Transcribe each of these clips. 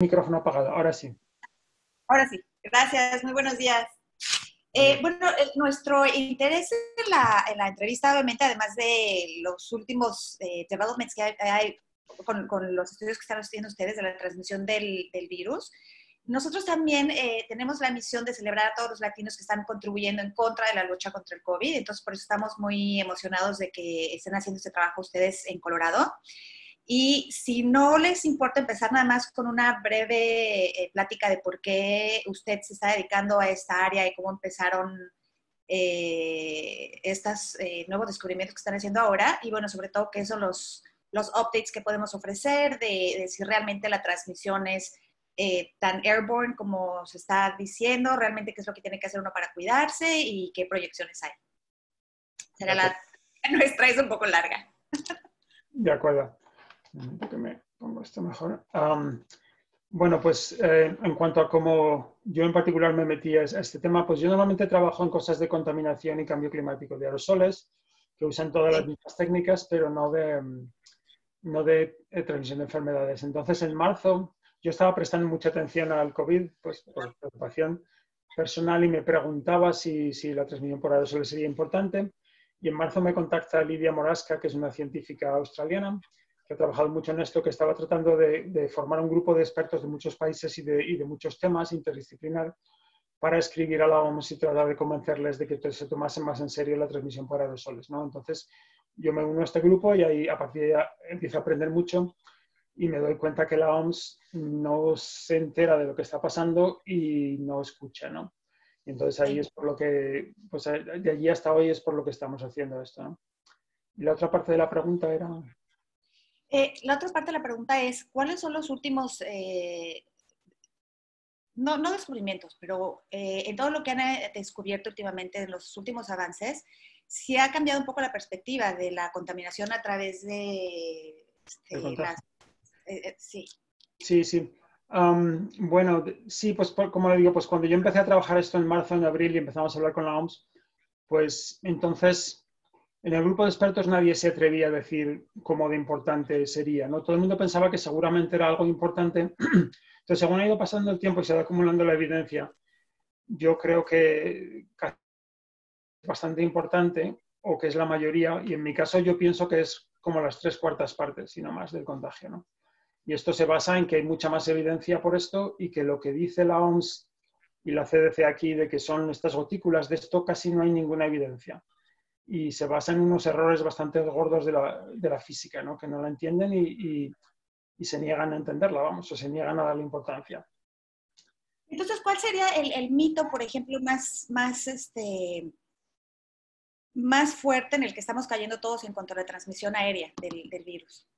Micrófono apagado, ahora sí. Ahora sí, gracias, muy buenos días. Bueno, nuestro interés en la entrevista, obviamente, además de los últimos developments que hay con los estudios que están haciendo ustedes de la transmisión del virus, nosotros también tenemos la misión de celebrar a todos los latinos que están contribuyendo en contra de la lucha contra el COVID. Entonces, por eso estamos muy emocionados de que estén haciendo este trabajo ustedes en Colorado. Y si no les importa empezar nada más con una breve plática de por qué usted se está dedicando a esta área y cómo empezaron estos nuevos descubrimientos que están haciendo ahora, y bueno, sobre todo qué son los updates que podemos ofrecer, de si realmente la transmisión es tan airborne como se está diciendo, realmente qué es lo que tiene que hacer uno para cuidarse y qué proyecciones hay. Será la nuestra, es un poco larga. De acuerdo. Un momento que me pongo esto mejor. Bueno, pues en cuanto a cómo yo en particular me metí a este tema, pues yo normalmente trabajo en cosas de contaminación y cambio climático, de aerosoles, que usan todas las mismas técnicas, pero no de transmisión de enfermedades. Entonces, en marzo yo estaba prestando mucha atención al COVID, pues por preocupación personal, y me preguntaba si la transmisión por aerosoles sería importante. Y en marzo me contacta Lidia Morasca, que es una científica australiana, que ha trabajado mucho en esto, que estaba tratando de formar un grupo de expertos de muchos países y de muchos temas interdisciplinar para escribir a la OMS y tratar de convencerles de que se tomasen más en serio la transmisión por aerosoles, ¿no? Entonces, yo me uno a este grupo y ahí a partir de ahí empiezo a aprender mucho y me doy cuenta que la OMS no se entera de lo que está pasando y no escucha, ¿no? Y entonces ahí es por lo que, pues de allí hasta hoy es por lo que estamos haciendo esto, ¿no? Y la otra parte de la pregunta era... La otra parte de la pregunta es, ¿cuáles son los últimos, no descubrimientos, pero en todo lo que han descubierto últimamente, en los últimos avances, si ha cambiado un poco la perspectiva de la contaminación a través de las... sí. Sí, sí. Bueno, sí, pues como le digo, pues cuando yo empecé a trabajar esto en marzo, en abril y empezamos a hablar con la OMS, pues entonces en el grupo de expertos nadie se atrevía a decir cómo de importante sería, ¿no? Todo el mundo pensaba que seguramente era algo importante. Entonces, según ha ido pasando el tiempo y se va acumulando la evidencia, yo creo que es bastante importante, o que es la mayoría, y en mi caso yo pienso que es como las 3/4 partes, si no más, del contagio, ¿no? Y esto se basa en que hay mucha más evidencia por esto y que lo que dice la OMS y la CDC aquí de que son estas gotículas, de esto casi no hay ninguna evidencia. Y se basa en unos errores bastante gordos de la física, ¿no? Que no la entienden y se niegan a entenderla, vamos, o se niegan a darle importancia. Entonces, ¿cuál sería el mito, por ejemplo, más fuerte en el que estamos cayendo todos en cuanto a la transmisión aérea del virus?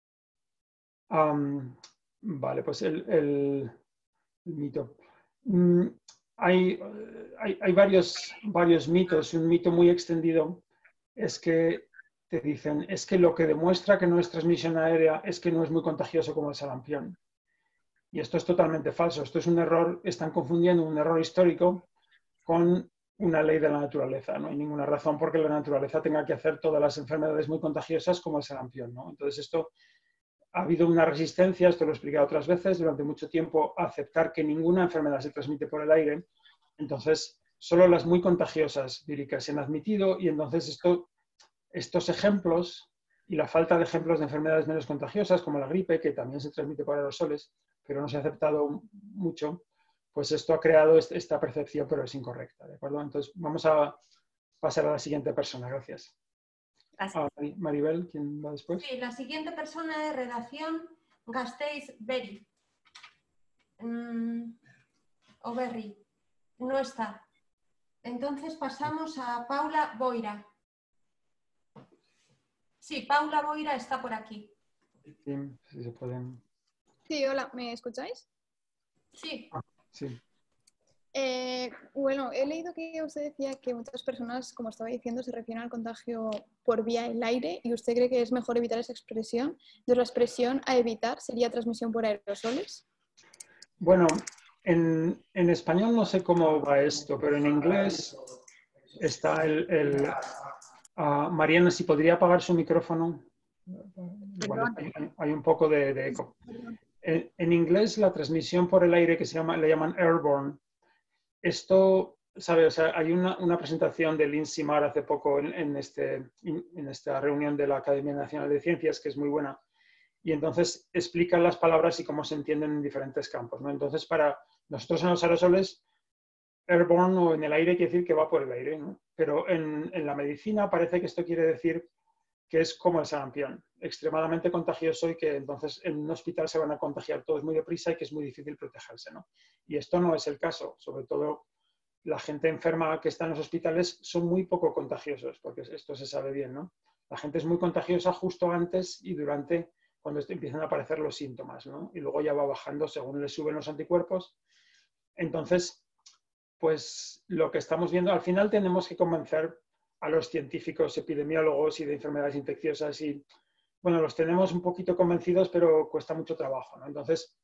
Vale, pues el mito. Hay varios mitos. Un mito muy extendido es que te dicen, es que lo que demuestra que no es transmisión aérea es que no es muy contagioso como el sarampión. Y esto es totalmente falso. Esto es un error, están confundiendo un error histórico con una ley de la naturaleza. No hay ninguna razón por qué la naturaleza tenga que hacer todas las enfermedades muy contagiosas como el sarampión, ¿no? Entonces esto ha habido una resistencia, esto lo he explicado otras veces, durante mucho tiempo a aceptar que ninguna enfermedad se transmite por el aire. Entonces, solo las muy contagiosas víricas se han admitido y entonces estos ejemplos y la falta de ejemplos de enfermedades menos contagiosas, como la gripe, que también se transmite por aerosoles, pero no se ha aceptado mucho, pues esto ha creado esta percepción, pero es incorrecta, ¿de acuerdo? Entonces, vamos a pasar a la siguiente persona, gracias. Maribel, ¿quién va después? Sí, la siguiente persona de redacción, Gasteiz Berry. O Berry. No está. Entonces pasamos a Paula Boira. Sí, Paula Boira está por aquí. Sí, si se pueden. Sí, hola, ¿me escucháis? Sí. Sí. Bueno, he leído que usted decía que muchas personas, como estaba diciendo, se refieren al contagio por vía del aire y usted cree que es mejor evitar esa expresión. Entonces, la expresión a evitar sería transmisión por aerosoles. Bueno, en español no sé cómo va esto, pero en inglés está Mariana, si podría apagar su micrófono. Igual hay un poco de eco. En inglés, la transmisión por el aire, que le llaman airborne, esto, ¿sabes? O sea, hay una presentación de Lynn Simard hace poco en esta reunión de la Academia Nacional de Ciencias, que es muy buena, y entonces explican las palabras y cómo se entienden en diferentes campos, ¿no? Entonces, para nosotros en los aerosoles, airborne o en el aire quiere decir que va por el aire, ¿no? Pero en la medicina parece que esto quiere decir que es como el sarampión, extremadamente contagioso y que entonces en un hospital se van a contagiar todos muy deprisa y que es muy difícil protegerse, ¿no? Y esto no es el caso, sobre todo la gente enferma que está en los hospitales son muy poco contagiosos, porque esto se sabe bien, ¿no? La gente es muy contagiosa justo antes y durante, cuando empiezan a aparecer los síntomas, ¿no? Y luego ya va bajando según le suben los anticuerpos. Entonces, pues lo que estamos viendo, al final tenemos que convencer a los científicos epidemiólogos y de enfermedades infecciosas y, bueno, los tenemos un poquito convencidos, pero cuesta mucho trabajo, ¿no? Entonces,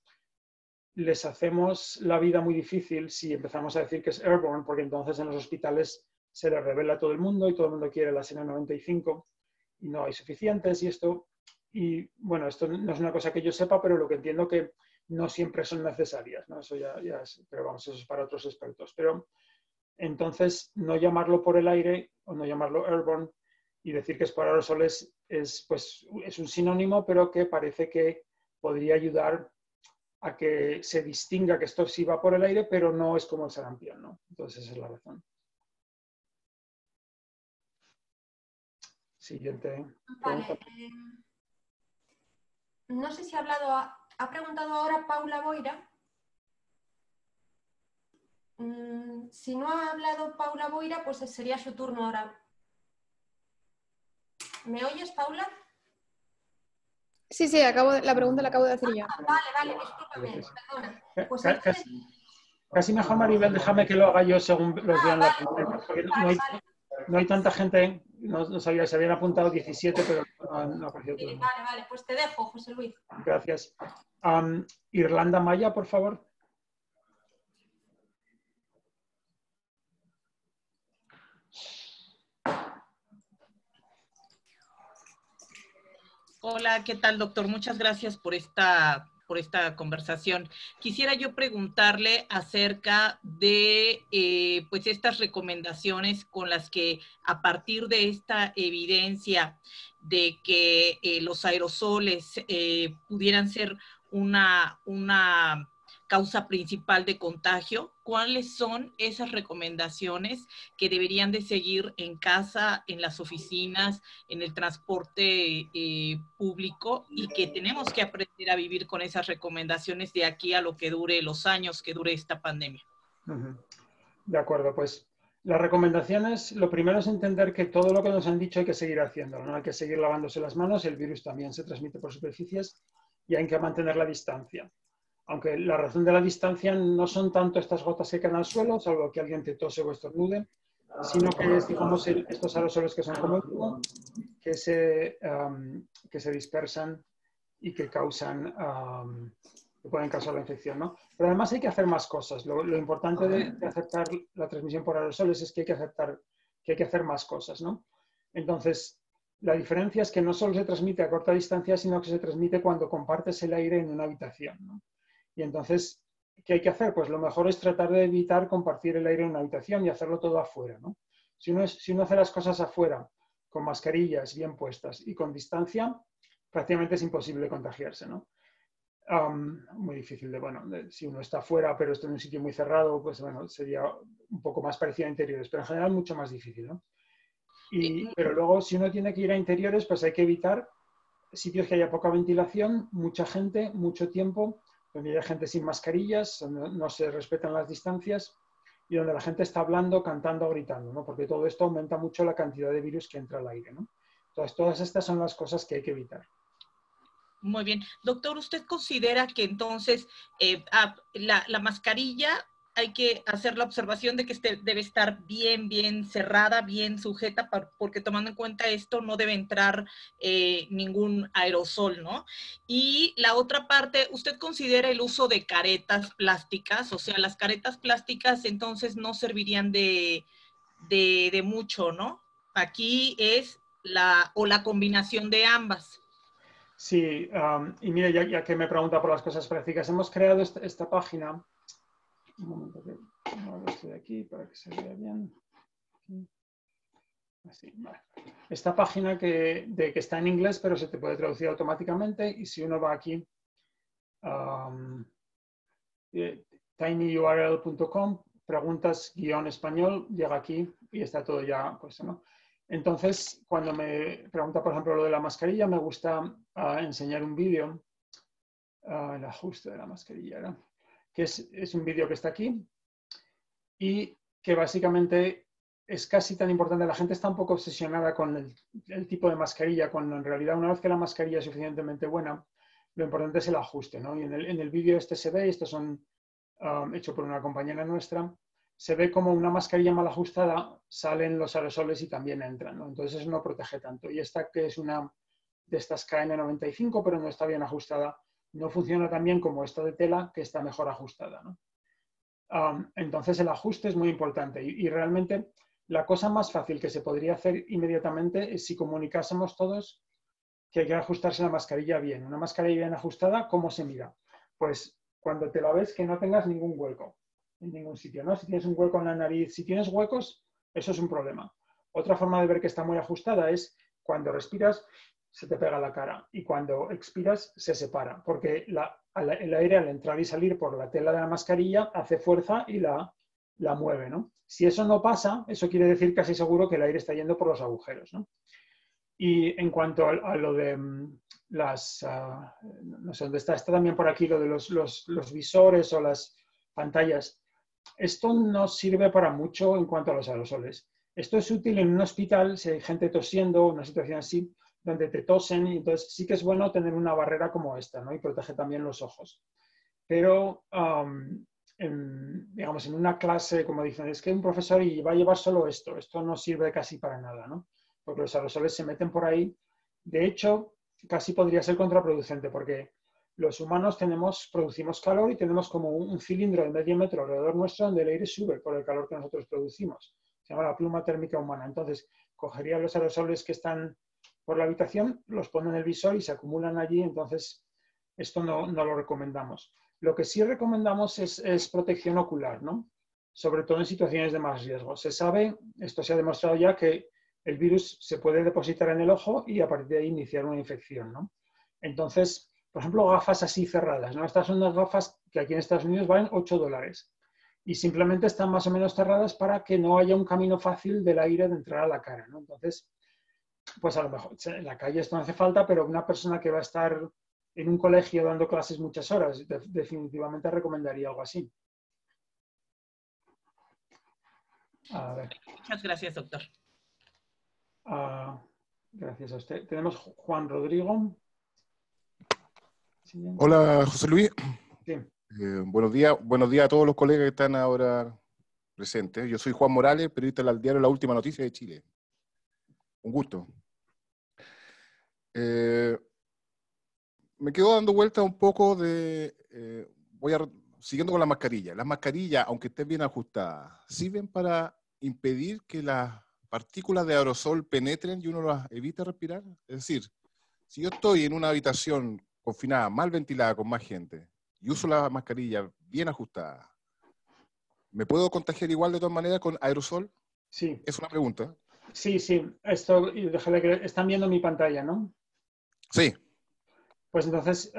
les hacemos la vida muy difícil si empezamos a decir que es airborne, porque entonces en los hospitales se les revela a todo el mundo y todo el mundo quiere las N95 y no hay suficientes y esto, y bueno, esto no es una cosa que yo sepa, pero lo que entiendo que no siempre son necesarias, ¿no? Eso ya es, pero vamos, eso es para otros expertos. Pero entonces, no llamarlo por el aire o no llamarlo airborne y decir que es por aerosoles es un sinónimo, pero que parece que podría ayudar a que se distinga que esto sí va por el aire, pero no es como el sarampión, ¿no? Entonces, esa es la razón. Siguiente pregunta. Vale. No sé si ha preguntado ahora Paula Boira. Si no ha hablado Paula Boira, pues sería su turno ahora. ¿Me oyes, Paula? Sí, la pregunta la acabo de hacer yo. Vale, discúlpame, perdona. Pues casi mejor, Maribel, déjame que lo haga yo según los vean la pregunta, porque no hay tanta gente, no sabía, se habían apuntado 17, pero no ha aparecido todo. Vale, pues te dejo, José Luis. Gracias. Irlanda Maya, por favor. Hola, ¿qué tal, doctor? Muchas gracias por esta conversación. Quisiera yo preguntarle acerca de pues estas recomendaciones con las que, a partir de esta evidencia de que los aerosoles pudieran ser una causa principal de contagio, ¿cuáles son esas recomendaciones que deberían de seguir en casa, en las oficinas, en el transporte público, y que tenemos que aprender a vivir con esas recomendaciones de aquí a lo que dure, los años que dure esta pandemia? De acuerdo, pues las recomendaciones, lo primero es entender que todo lo que nos han dicho hay que seguir haciéndolo, ¿no? Hay que seguir lavándose las manos, el virus también se transmite por superficies y hay que mantener la distancia. Aunque la razón de la distancia no son tanto estas gotas que caen al suelo, salvo que alguien te tose o estornude, sino que es, digamos, estos aerosoles que son como el humo, que se dispersan y que causan, que pueden causar la infección, ¿no? Pero además hay que hacer más cosas. Lo importante de aceptar la transmisión por aerosoles es que hay que aceptar que hay que hacer más cosas, ¿no? Entonces, la diferencia es que no solo se transmite a corta distancia, sino que se transmite cuando compartes el aire en una habitación, ¿no? Y entonces, ¿qué hay que hacer? Pues lo mejor es tratar de evitar compartir el aire en una habitación y hacerlo todo afuera, ¿no? Si uno hace las cosas afuera, con mascarillas bien puestas y con distancia, prácticamente es imposible contagiarse, ¿no? Muy difícil si uno está afuera, pero está en un sitio muy cerrado, pues bueno, sería un poco más parecido a interiores, pero en general mucho más difícil, ¿no? Pero luego, si uno tiene que ir a interiores, pues hay que evitar sitios que haya poca ventilación, mucha gente, mucho tiempo, donde haya gente sin mascarillas, donde no se respetan las distancias y donde la gente está hablando, cantando o gritando, ¿no? Porque todo esto aumenta mucho la cantidad de virus que entra al aire, ¿no? Entonces, todas estas son las cosas que hay que evitar. Muy bien. Doctor, ¿usted considera que entonces la mascarilla hay que hacer la observación de que debe estar bien cerrada, bien sujeta, porque tomando en cuenta esto no debe entrar ningún aerosol, ¿no? Y la otra parte, ¿usted considera el uso de caretas plásticas? O sea, las caretas plásticas entonces no servirían de mucho, ¿no? Aquí es la combinación de ambas. Sí, y mire, ya que me pregunta por las cosas prácticas, hemos creado esta página. Un momento que muevo esto de aquí para que se vea bien. Así, vale. Esta página que está en inglés, pero se te puede traducir automáticamente, y si uno va aquí, tinyurl.com, preguntas --español, llega aquí y está todo ya puesto, ¿no? Entonces, cuando me pregunta, por ejemplo, lo de la mascarilla, me gusta enseñar un vídeo, el ajuste de la mascarilla, ¿no? Que es un vídeo que está aquí y que básicamente es casi tan importante. La gente está un poco obsesionada con el tipo de mascarilla, cuando en realidad una vez que la mascarilla es suficientemente buena, lo importante es el ajuste, ¿no? Y en el vídeo este se ve, estos son hechos por una compañera nuestra, se ve como una mascarilla mal ajustada, salen los aerosoles y también entran, ¿no? Entonces eso no protege tanto. Y esta, que es una de estas KN95, pero no está bien ajustada, no funciona tan bien como esta de tela, que está mejor ajustada, ¿no? Entonces el ajuste es muy importante y realmente la cosa más fácil que se podría hacer inmediatamente es si comunicásemos todos que hay que ajustarse la mascarilla bien. Una mascarilla bien ajustada, ¿cómo se mira? Pues cuando te la ves, que no tengas ningún hueco en ningún sitio, ¿no? Si tienes un hueco en la nariz, si tienes huecos, eso es un problema. Otra forma de ver que está muy ajustada es cuando respiras, se te pega la cara, y cuando expiras se separa, porque el aire al entrar y salir por la tela de la mascarilla hace fuerza y la mueve, ¿no? Si eso no pasa, eso quiere decir casi seguro que el aire está yendo por los agujeros, ¿no? Y en cuanto a lo de las, no sé dónde está también por aquí lo de los visores o las pantallas, esto no sirve para mucho en cuanto a los aerosoles. Esto es útil en un hospital si hay gente tosiendo, una situación así, donde te tosen, y entonces sí que es bueno tener una barrera como esta, ¿no? Y protege también los ojos. Pero, digamos, en una clase, como dicen, es que un profesor y va a llevar solo esto no sirve casi para nada, ¿no? Porque los aerosoles se meten por ahí. De hecho, casi podría ser contraproducente, porque los humanos producimos calor y tenemos como un cilindro de medio metro alrededor nuestro donde el aire sube por el calor que nosotros producimos. Se llama la pluma térmica humana. Entonces, cogería los aerosoles que están por la habitación, los pone en el visor y se acumulan allí. Entonces, esto no lo recomendamos. Lo que sí recomendamos es protección ocular, ¿no? Sobre todo en situaciones de más riesgo. Se sabe, esto se ha demostrado ya, que el virus se puede depositar en el ojo y a partir de ahí iniciar una infección, ¿no? Entonces, por ejemplo, gafas así cerradas, ¿no? Estas son unas gafas que aquí en Estados Unidos valen $8 y simplemente están más o menos cerradas para que no haya un camino fácil del aire de entrar a la cara, ¿no? Entonces, pues a lo mejor en la calle esto no hace falta, pero una persona que va a estar en un colegio dando clases muchas horas, definitivamente recomendaría algo así. A ver. Muchas gracias, doctor. Gracias a usted. Tenemos Juan Rodrigo. Siguiente. Hola, José Luis. Sí. Buenos días a todos los colegas que están ahora presentes. Yo soy Juan Morales, periodista del diario La Última Noticia de Chile. Un gusto. Me quedo dando vueltas un poco siguiendo con la mascarilla. Las mascarillas, aunque estén bien ajustadas, ¿sirven para impedir que las partículas de aerosol penetren y uno las evite respirar? Es decir, si yo estoy en una habitación confinada, mal ventilada, con más gente, y uso la mascarilla bien ajustada, ¿me puedo contagiar igual de todas maneras con aerosol? Sí. Es una pregunta. Sí. Esto, déjale que están viendo mi pantalla, ¿no? Sí. Pues entonces,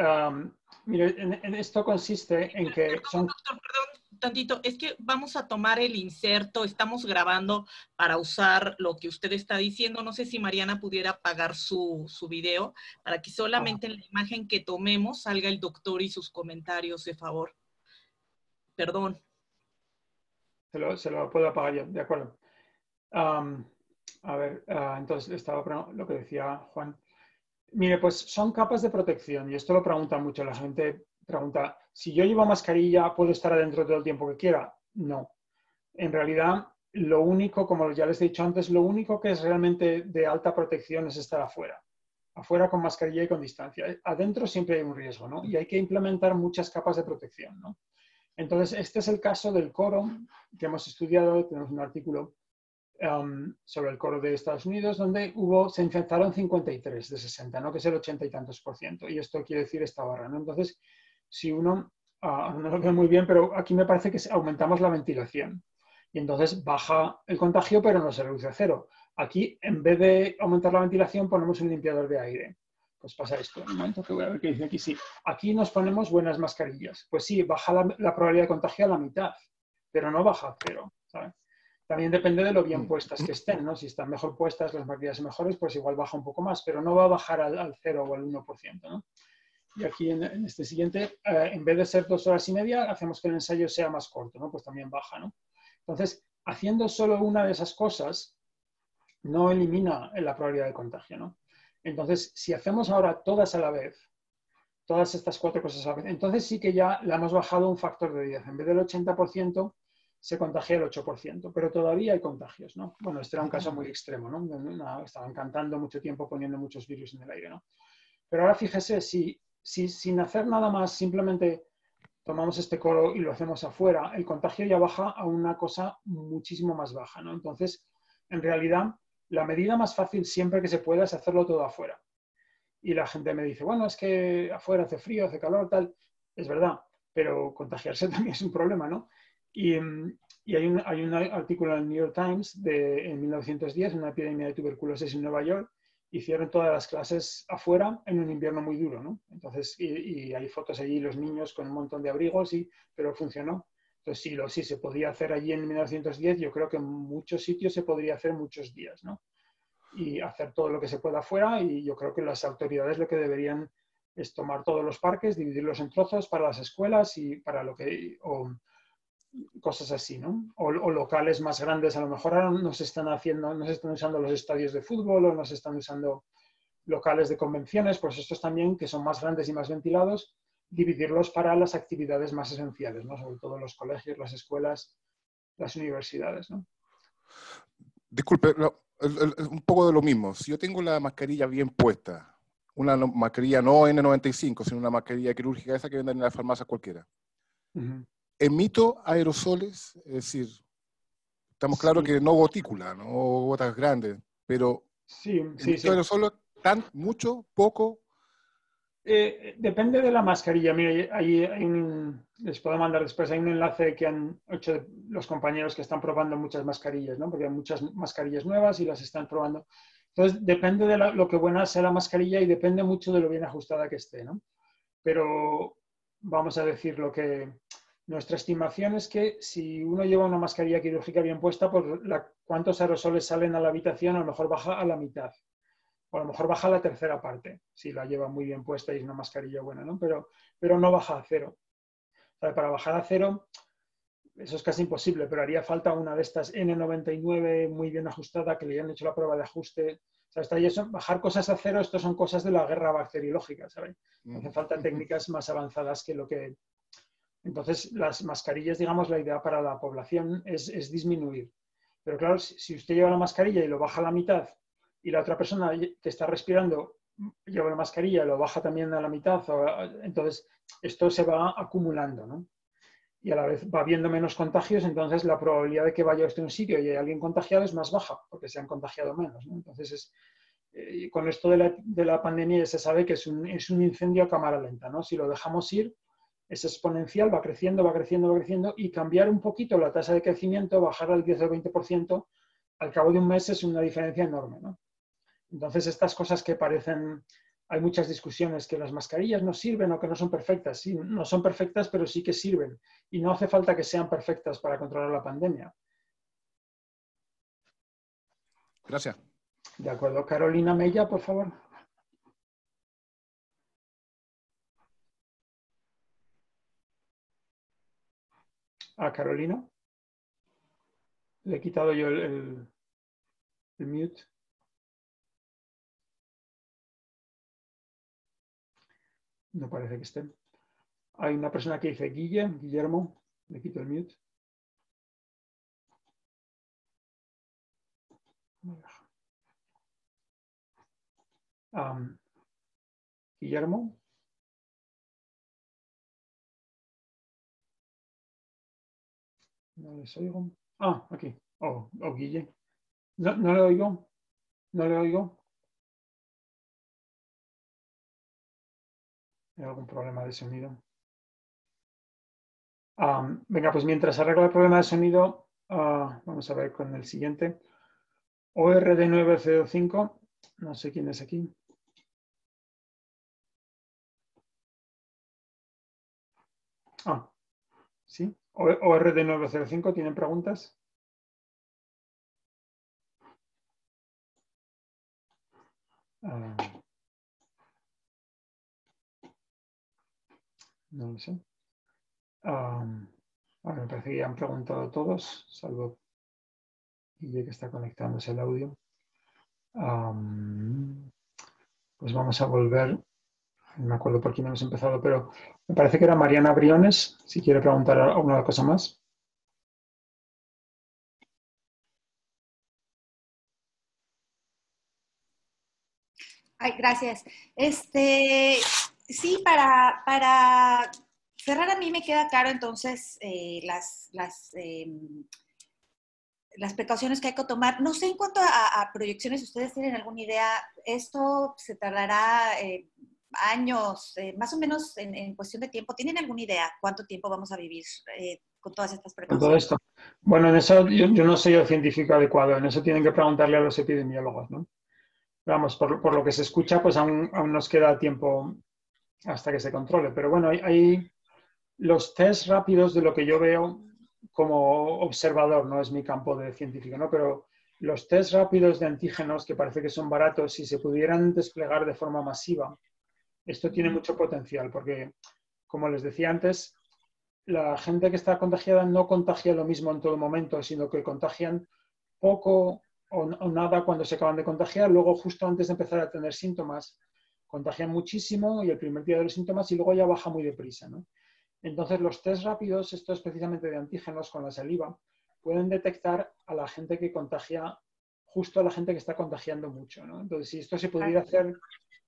mire, en esto consiste en que son... Doctor, perdón, tantito, es que vamos a tomar el inserto, estamos grabando para usar lo que usted está diciendo. No sé si Mariana pudiera apagar su video para que solamente en la imagen que tomemos salga el doctor y sus comentarios, de favor. Perdón. Se lo puedo apagar yo, de acuerdo. A ver, entonces estaba lo que decía Juan. Mire, pues son capas de protección y esto lo pregunta mucho. La gente pregunta, si yo llevo mascarilla, ¿puedo estar adentro todo el tiempo que quiera? No. En realidad, lo único, como ya les he dicho antes, lo único que es realmente de alta protección es estar afuera. Afuera con mascarilla y con distancia. Adentro siempre hay un riesgo, ¿no? Y hay que implementar muchas capas de protección, ¿no? Entonces, este es el caso del coro que hemos estudiado, tenemos un artículo sobre el coro de Estados Unidos, donde se infectaron 53 de 60, ¿no? Que es el 80 y tantos por ciento. Y esto quiere decir esta barra, ¿no? Entonces, si uno, no lo veo muy bien, pero aquí me parece que aumentamos la ventilación. Y entonces baja el contagio, pero no se reduce a cero. Aquí, en vez de aumentar la ventilación, ponemos un limpiador de aire. Pues pasa esto. Un momento que voy a ver qué dice aquí. Sí, aquí nos ponemos buenas mascarillas. Pues sí, baja la probabilidad de contagio a la mitad, pero no baja a cero, ¿sabes? También depende de lo bien puestas que estén, ¿no? Si están mejor puestas, las mascarillas mejores, pues igual baja un poco más, pero no va a bajar al 0 o al 1%, ¿no? Y aquí en este siguiente, en vez de ser 2 horas y media, hacemos que el ensayo sea más corto, ¿no? Pues también baja, ¿no? Entonces, haciendo solo una de esas cosas, no elimina la probabilidad de contagio, ¿no? Entonces, si hacemos ahora todas a la vez, todas estas 4 cosas a la vez, entonces sí que ya la hemos bajado un factor de 10. En vez del 80%, se contagia el 8%, pero todavía hay contagios, ¿no? Bueno, este era un caso muy extremo, ¿no? Estaban cantando mucho tiempo poniendo muchos virus en el aire, ¿no? Pero ahora fíjese, si sin hacer nada más, simplemente tomamos este coro y lo hacemos afuera, el contagio ya baja a una cosa muchísimo más baja, ¿no? Entonces, en realidad, la medida más fácil siempre que se pueda es hacerlo todo afuera. Y la gente me dice, bueno, es que afuera hace frío, hace calor, tal. Es verdad, pero contagiarse también es un problema, ¿no? Y hay un artículo en el New York Times en 1910, una epidemia de tuberculosis en Nueva York, hicieron todas las clases afuera en un invierno muy duro, ¿no? Entonces, y hay fotos allí, los niños con un montón de abrigos, pero funcionó. Entonces, sí se podía hacer allí en 1910, yo creo que en muchos sitios se podría hacer muchos días, ¿no? Y hacer todo lo que se pueda afuera, y yo creo que las autoridades lo que deberían es tomar todos los parques, dividirlos en trozos para las escuelas y para o cosas así, ¿no? O locales más grandes, a lo mejor ahora no se están usando los estadios de fútbol o no se están usando locales de convenciones, pues estos también, que son más grandes y más ventilados, dividirlos para las actividades más esenciales, ¿no? Sobre todo los colegios, las escuelas, las universidades, ¿no? Disculpe, un poco de lo mismo. Si yo tengo la mascarilla bien puesta, una mascarilla no N95, sino una mascarilla quirúrgica, esa que venden en las farmacias cualquiera, emito aerosoles, es decir, estamos claros que no gotícula, no gotas grandes, pero emito aerosoles, tan mucho, poco. Depende de la mascarilla. Mira, les puedo mandar después, hay un enlace que han hecho los compañeros que están probando muchas mascarillas, ¿no? Porque hay muchas mascarillas nuevas y las están probando. Entonces, depende de lo que buena sea la mascarilla y depende mucho de lo bien ajustada que esté, ¿no? Pero vamos a decir nuestra estimación es que si uno lleva una mascarilla quirúrgica bien puesta, pues cuántos aerosoles salen a la habitación, a lo mejor baja a la mitad. O a lo mejor baja la tercera parte, si la lleva muy bien puesta y es una mascarilla buena, ¿no? Pero no baja a cero. O sea, para bajar a cero, eso es casi imposible, pero haría falta una de estas N99 muy bien ajustada, que le hayan hecho la prueba de ajuste. O sea, bajar cosas a cero, esto son cosas de la guerra bacteriológica, ¿sabes? Hace falta técnicas más avanzadas que lo que... Entonces, las mascarillas, digamos, la idea para la población es disminuir. Pero claro, si usted lleva la mascarilla y lo baja a la mitad, y la otra persona que está respirando lleva la mascarilla y lo baja también a la mitad, entonces esto se va acumulando, ¿no? Y a la vez va habiendo menos contagios, entonces la probabilidad de que vaya usted a un sitio y haya alguien contagiado es más baja, porque se han contagiado menos, ¿no? Entonces, con esto de la pandemia se sabe que es un incendio a cámara lenta, ¿no? Si lo dejamos ir, es exponencial, va creciendo, va creciendo, va creciendo, y cambiar un poquito la tasa de crecimiento, bajar al 10 o 20%, al cabo de un mes es una diferencia enorme, ¿no? Entonces, estas cosas que parecen, hay muchas discusiones que las mascarillas no sirven o que no son perfectas. Sí, no son perfectas, pero sí que sirven. Y no hace falta que sean perfectas para controlar la pandemia. Gracias. De acuerdo. Carolina Mella, por favor. ¿A Carolina? Le he quitado yo el mute. No parece que esté. Hay una persona que dice Guillermo, le quito el mute. Guillermo. No les oigo. Ah, aquí. Oh, Guille. No le oigo. No le oigo. ¿Hay algún problema de sonido? Venga, pues mientras arregla el problema de sonido, vamos a ver con el siguiente. ORD905, no sé quién es aquí. Sí. ORD905, ¿tienen preguntas? No lo sé. Me parece que ya han preguntado todos, salvo Guille que está conectándose el audio. Pues vamos a volver. No me acuerdo por quién hemos empezado, pero me parece que era Mariana Briones, si quiere preguntar alguna cosa más. Ay, gracias. Sí, para cerrar a mí me queda claro entonces las precauciones que hay que tomar. No sé en cuanto a proyecciones, ¿ustedes tienen alguna idea? ¿Esto se tardará años, más o menos en cuestión de tiempo? ¿Tienen alguna idea cuánto tiempo vamos a vivir con todas estas Con todo precauciones? esto. Bueno, en eso yo no soy el científico adecuado, en eso tienen que preguntarle a los epidemiólogos, ¿no? Vamos, por lo que se escucha, pues aún nos queda tiempo hasta que se controle. Pero bueno, hay los test rápidos de lo que yo veo como observador, no es mi campo de científico, ¿no? Pero los test rápidos de antígenos, que parece que son baratos, si se pudieran desplegar de forma masiva, esto tiene mucho potencial, porque, como les decía antes, la gente que está contagiada no contagia lo mismo en todo momento, sino que contagian poco o nada cuando se acaban de contagiar, luego justo antes de empezar a tener síntomas, contagian muchísimo y el primer día de los síntomas y luego ya baja muy deprisa, ¿no? Entonces los test rápidos, estos precisamente de antígenos con la saliva, pueden detectar a la gente que contagia, justo a la gente que está contagiando mucho, ¿no? Entonces si esto se pudiera hacer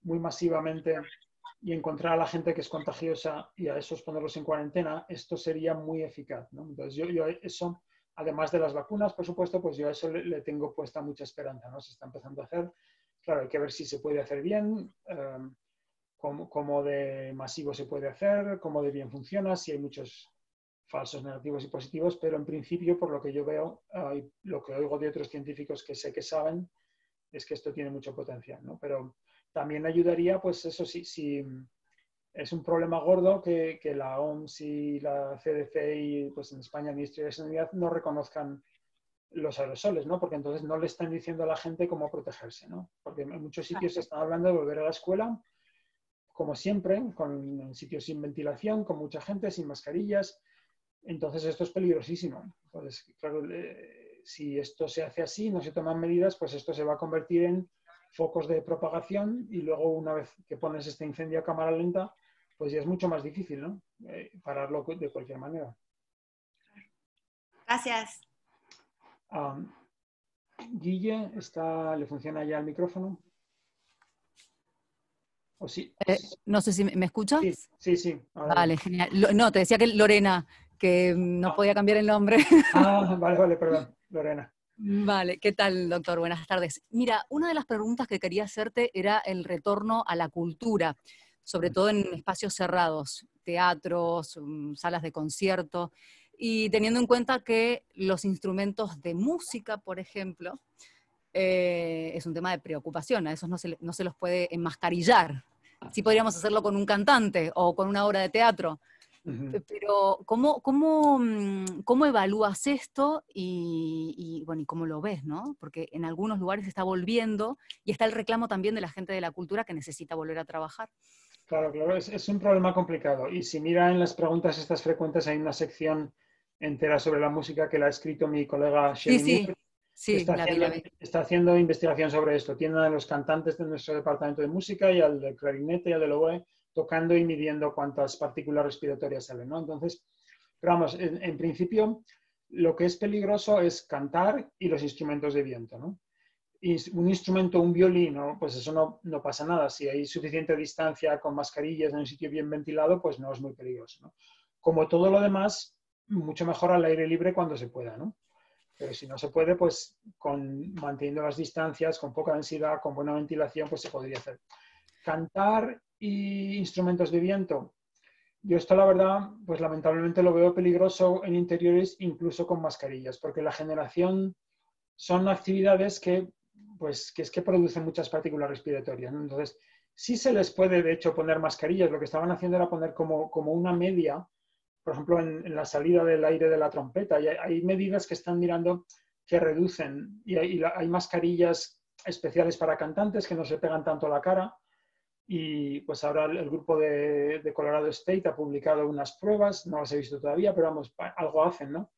muy masivamente y encontrar a la gente que es contagiosa y a esos ponerlos en cuarentena, esto sería muy eficaz, ¿no? Entonces yo eso, además de las vacunas, por supuesto, pues yo a eso le tengo puesta mucha esperanza, ¿no? Se está empezando a hacer. Claro, hay que ver si se puede hacer bien, cómo de masivo se puede hacer, cómo de bien funciona, si hay muchos falsos negativos y positivos, pero en principio, por lo que yo veo y lo que oigo de otros científicos que sé que saben, es que esto tiene mucho potencial, ¿no? Pero también ayudaría, pues eso sí, si es un problema gordo que la OMS y la CDC y pues en España el Ministerio de Sanidad no reconozcan los aerosoles, ¿no? Porque entonces no le están diciendo a la gente cómo protegerse, ¿no? Porque en muchos sitios se están hablando de volver a la escuela, como siempre, en sitios sin ventilación, con mucha gente, sin mascarillas. Entonces esto es peligrosísimo. Entonces, claro, si esto se hace así, no se toman medidas, pues esto se va a convertir en focos de propagación y luego una vez que pones este incendio a cámara lenta, pues ya es mucho más difícil, ¿no? Pararlo de cualquier manera. Gracias. Guille, ¿le funciona ya el micrófono? ¿O sí? No sé si me escuchas. Sí. Vale, genial. No, te decía que Lorena, que no podía cambiar el nombre. Vale, perdón, Lorena. Vale, ¿qué tal, doctor? Buenas tardes. Mira, una de las preguntas que quería hacerte era el retorno a la cultura, sobre todo en espacios cerrados, teatros, salas de concierto, y teniendo en cuenta que los instrumentos de música, por ejemplo, es un tema de preocupación, a esos no se los puede enmascarillar. Sí podríamos hacerlo con un cantante o con una obra de teatro, pero ¿cómo evalúas esto y cómo lo ves, ¿no? Porque en algunos lugares se está volviendo y está el reclamo también de la gente de la cultura que necesita volver a trabajar. Claro, es un problema complicado. Y si mira en las preguntas estas frecuentes, hay una sección entera sobre la música que la ha escrito mi colega Shelly Miller. Sí, la vi. Está haciendo investigación sobre esto. Tiene a los cantantes de nuestro departamento de música y al del clarinete y al del oboe tocando y midiendo cuántas partículas respiratorias salen, ¿no? Entonces, pero vamos, en principio, lo que es peligroso es cantar y los instrumentos de viento, ¿no? Un instrumento, un violín, pues eso no pasa nada. Si hay suficiente distancia con mascarillas en un sitio bien ventilado, pues no es muy peligroso, ¿no? Como todo lo demás, mucho mejor al aire libre cuando se pueda, ¿no? Pero si no se puede, pues manteniendo las distancias, con poca densidad, con buena ventilación, pues se podría hacer. Cantar y instrumentos de viento. Yo esto, la verdad, pues lamentablemente lo veo peligroso en interiores, incluso con mascarillas, porque la generación son actividades que es que producen muchas partículas respiratorias, ¿no? Entonces, sí se les puede, de hecho, poner mascarillas. Lo que estaban haciendo era poner como una media, por ejemplo, en la salida del aire de la trompeta. Y hay medidas que están mirando que reducen. Y hay mascarillas especiales para cantantes que no se pegan tanto a la cara. Y pues ahora el grupo de Colorado State ha publicado unas pruebas, no las he visto todavía, pero vamos, algo hacen, ¿no?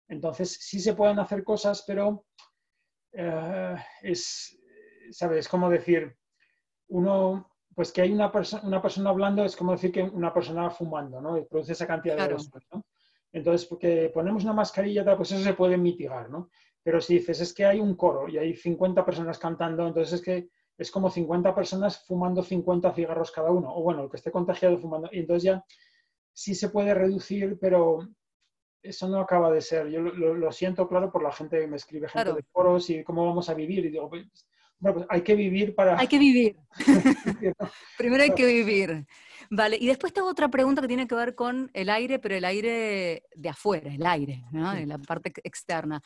Entonces, sí se pueden hacer cosas, pero ¿sabes? Es como decir, pues que hay una persona hablando, es como decir que una persona fumando, ¿no? Y produce esa cantidad de aerosol, ¿no? Entonces, porque ponemos una mascarilla, pues eso se puede mitigar, ¿no? Pero si dices, es que hay un coro y hay 50 personas cantando, entonces es que es como 50 personas fumando 50 cigarros cada uno, o bueno, el que esté contagiado fumando, y entonces ya sí se puede reducir, pero eso no acaba de ser. Yo lo siento, claro, por la gente que me escribe, gente de foros y cómo vamos a vivir, y digo, bueno, pues hay que vivir para... Hay que vivir. Primero hay que vivir. Vale, y después tengo otra pregunta que tiene que ver con el aire, pero el aire de afuera, el aire, ¿no? Sí. La parte externa.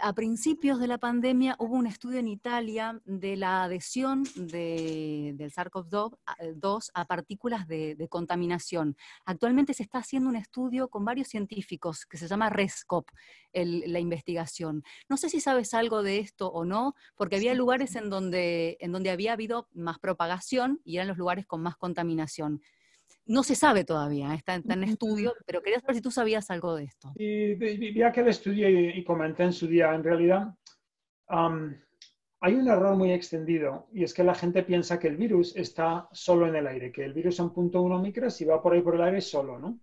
A principios de la pandemia hubo un estudio en Italia de la adhesión del SARS-CoV-2 a partículas de contaminación. Actualmente se está haciendo un estudio con varios científicos que se llama RESCOP, la investigación. No sé si sabes algo de esto o no, porque había lugares en donde había habido más propagación y eran los lugares con más contaminación. No se sabe todavía, está en estudio, pero quería saber si tú sabías algo de esto. Y vi aquel estudio y comenté en su día, en realidad hay un error muy extendido, y es que la gente piensa que el virus está solo en el aire, que el virus son 0.1 micras y va por ahí por el aire solo, ¿no?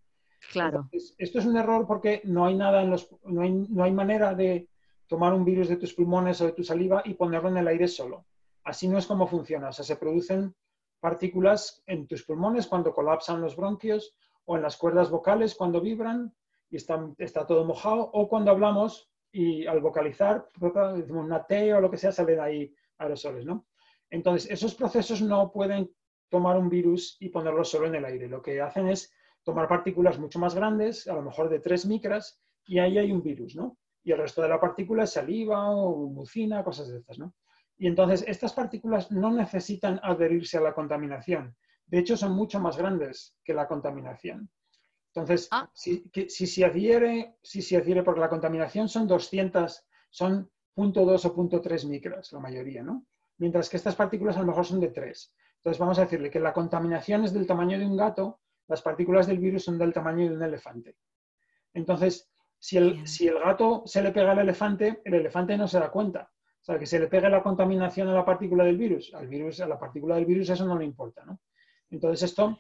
Claro. Entonces, esto es un error porque no hay nada no hay manera de tomar un virus de tus pulmones o de tu saliva y ponerlo en el aire solo. Así no es como funciona. O sea, se producen partículas en tus pulmones cuando colapsan los bronquios, o en las cuerdas vocales cuando vibran y está todo mojado, o cuando hablamos y al vocalizar, decimos una T o lo que sea, salen ahí aerosoles, ¿no? Entonces, esos procesos no pueden tomar un virus y ponerlo solo en el aire. Lo que hacen es tomar partículas mucho más grandes, a lo mejor de 3 micras, y ahí hay un virus, ¿no? Y el resto de la partícula es saliva o mucina, cosas de estas, ¿no? Y entonces estas partículas no necesitan adherirse a la contaminación. De hecho, son mucho más grandes que la contaminación. Entonces, si se adhiere, porque la contaminación son 200, son 0.2 o 0.3 micras, la mayoría, ¿no? Mientras que estas partículas a lo mejor son de 3. Entonces vamos a decirle que la contaminación es del tamaño de un gato, las partículas del virus son del tamaño de un elefante. Entonces, si el gato se le pega al elefante, el elefante no se da cuenta. O sea, que se le pegue la contaminación a la partícula del virus, a la partícula del virus, eso no le importa, ¿no? Entonces esto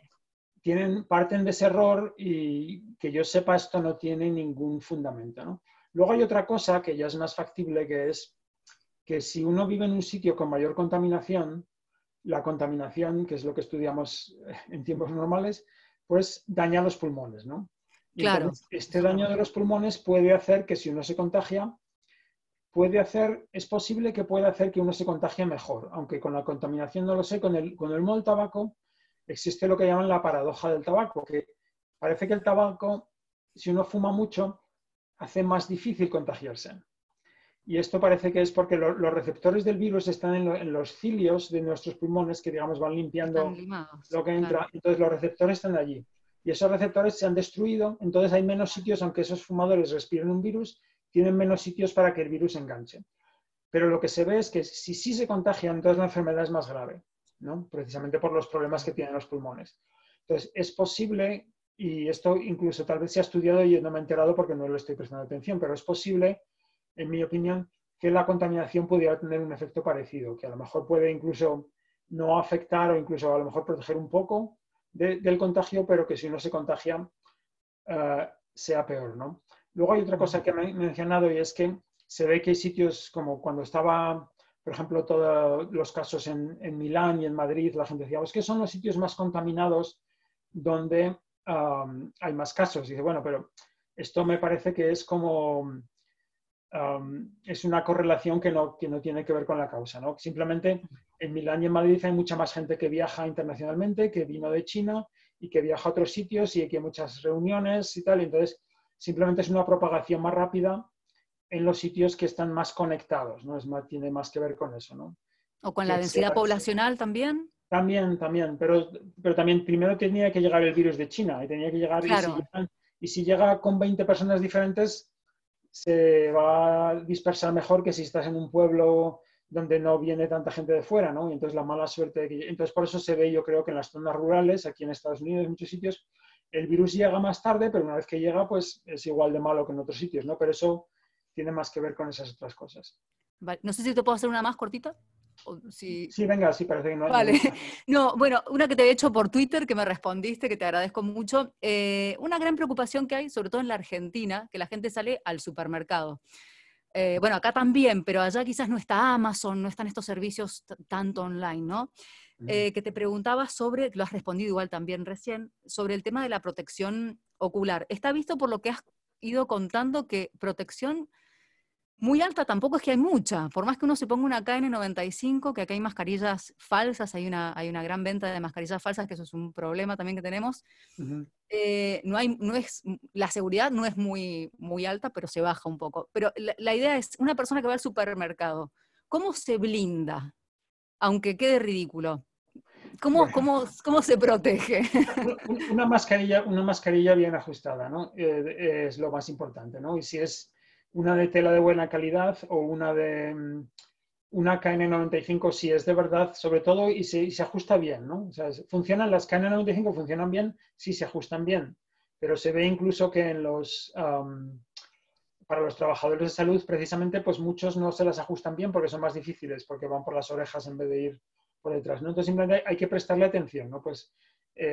parten de ese error, y que yo sepa esto no tiene ningún fundamento, ¿no? Luego hay otra cosa que ya es más factible, que es que si uno vive en un sitio con mayor contaminación, la contaminación, que es lo que estudiamos en tiempos normales, pues daña los pulmones, ¿no? Y claro. Entonces, este daño de los pulmones puede hacer que si uno se contagia, es posible que pueda hacer que uno se contagie mejor, aunque con la contaminación no lo sé. Con el humo del tabaco existe lo que llaman la paradoja del tabaco, que parece que el tabaco, si uno fuma mucho, hace más difícil contagiarse. Y esto parece que es porque los receptores del virus están en los cilios de nuestros pulmones, que digamos van limpiando lo que entra. Claro. Entonces los receptores están allí. Y esos receptores se han destruido, entonces hay menos sitios, aunque esos fumadores respiren un virus, tienen menos sitios para que el virus enganche. Pero lo que se ve es que si sí se contagian, entonces la enfermedad es más grave, ¿no? Precisamente por los problemas que tienen los pulmones. Entonces es posible, y esto incluso tal vez se ha estudiado y no me he enterado porque no le estoy prestando atención, pero es posible, en mi opinión, que la contaminación pudiera tener un efecto parecido, que a lo mejor puede incluso no afectar o incluso a lo mejor proteger un poco del contagio, pero que si uno se contagia sea peor, ¿no? Luego hay otra cosa que me he mencionado, y es que se ve que hay sitios como cuando estaba, por ejemplo, todos los casos en Milán y en Madrid, la gente decía, pues que son los sitios más contaminados donde hay más casos. Y dice, bueno, pero esto me parece que es como es una correlación que no tiene que ver con la causa, ¿no? Simplemente en Milán y en Madrid hay mucha más gente que viaja internacionalmente, que vino de China y que viaja a otros sitios y que hay muchas reuniones y tal. Y entonces, simplemente es una propagación más rápida en los sitios que están más conectados, ¿no? Tiene más que ver con eso, ¿no? ¿O con la densidad poblacional también? También, pero también primero tenía que llegar el virus de China y tenía que llegar, claro. y si llega con 20 personas diferentes, se va a dispersar mejor que si estás en un pueblo donde no viene tanta gente de fuera, ¿no? Y entonces la mala suerte de que... Entonces por eso se ve, yo creo que en las zonas rurales, aquí en Estados Unidos, en muchos sitios, el virus llega más tarde, pero una vez que llega, pues es igual de malo que en otros sitios, ¿no? Pero eso tiene más que ver con esas otras cosas. Vale. No sé si te puedo hacer una más cortita. Sí, venga, sí, parece que no. Vale. No, bueno, una que te he hecho por Twitter, que me respondiste, que te agradezco mucho. Una gran preocupación que hay, sobre todo en la Argentina, que la gente sale al supermercado. Bueno, acá también, pero allá quizás no está Amazon, no están estos servicios tanto online, ¿no? Que te preguntaba sobre, lo has respondido igual también recién, sobre el tema de la protección ocular. Está visto por lo que has ido contando que protección muy alta tampoco es que hay mucha, por más que uno se ponga una KN95, que acá hay mascarillas falsas, hay una gran venta de mascarillas falsas, que eso es un problema también que tenemos. La seguridad no es muy, muy alta, pero se baja un poco. Pero la idea es, una persona que va al supermercado, ¿cómo se blinda? Aunque quede ridículo. ¿Cómo se protege? Una mascarilla bien ajustada, ¿no? Es lo más importante, ¿no? Y si es una de tela de buena calidad o una KN95, si es de verdad, sobre todo, y se ajusta bien, ¿no? O sea, las KN95 funcionan bien si se ajustan bien, pero se ve incluso que para los trabajadores de salud, precisamente, pues muchos no se las ajustan bien porque son más difíciles, porque van por las orejas en vez de ir por detrás, ¿no? Entonces simplemente hay que prestarle atención, ¿no? Pues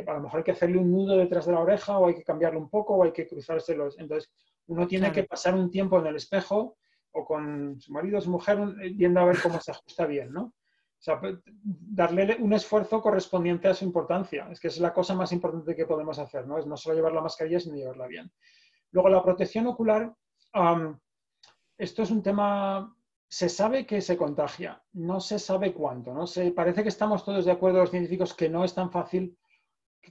a lo mejor hay que hacerle un nudo detrás de la oreja o hay que cambiarlo un poco o hay que cruzárselos. Entonces uno tiene que pasar un tiempo en el espejo o con su marido o su mujer viendo a ver cómo se ajusta bien, ¿no? O sea, darle un esfuerzo correspondiente a su importancia. Es que es la cosa más importante que podemos hacer, ¿no? Es no solo llevar la mascarilla, sino llevarla bien. Luego, la protección ocular, esto es un tema... Se sabe que se contagia, no se sabe cuánto, ¿no? Parece que estamos todos de acuerdo los científicos que no es tan fácil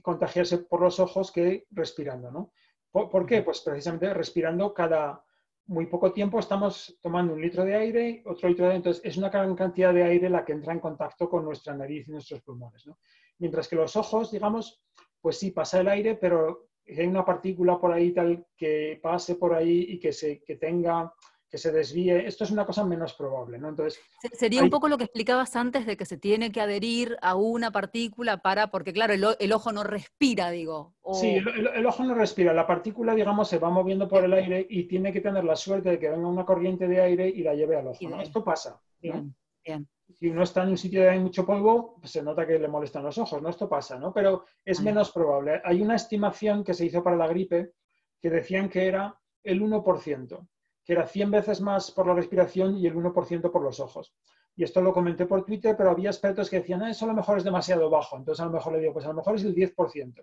contagiarse por los ojos que respirando, ¿no? ¿Por qué? Pues precisamente respirando cada muy poco tiempo estamos tomando 1 litro de aire, otro litro de aire, entonces es una gran cantidad de aire la que entra en contacto con nuestra nariz y nuestros pulmones, ¿no? Mientras que los ojos, digamos, pues sí, pasa el aire, pero hay una partícula por ahí tal que pase por ahí y que se desvíe, esto es una cosa menos probable, ¿no? Entonces, sería un poco lo que explicabas antes de que se tiene que adherir a una partícula porque claro, el ojo no respira, digo. Sí, el ojo no respira, la partícula, digamos, se va moviendo por el aire y tiene que tener la suerte de que venga una corriente de aire y la lleve al ojo, ¿no? Esto pasa, ¿no? Bien. Si uno está en un sitio donde hay mucho polvo, pues se nota que le molestan los ojos, ¿no? Esto pasa, ¿no? Pero es menos probable. Hay una estimación que se hizo para la gripe que decían que era el 1%. Que era 100 veces más por la respiración y el 1% por los ojos. Y esto lo comenté por Twitter, pero había expertos que decían, eso a lo mejor es demasiado bajo. Entonces a lo mejor le digo, pues a lo mejor es el 10%.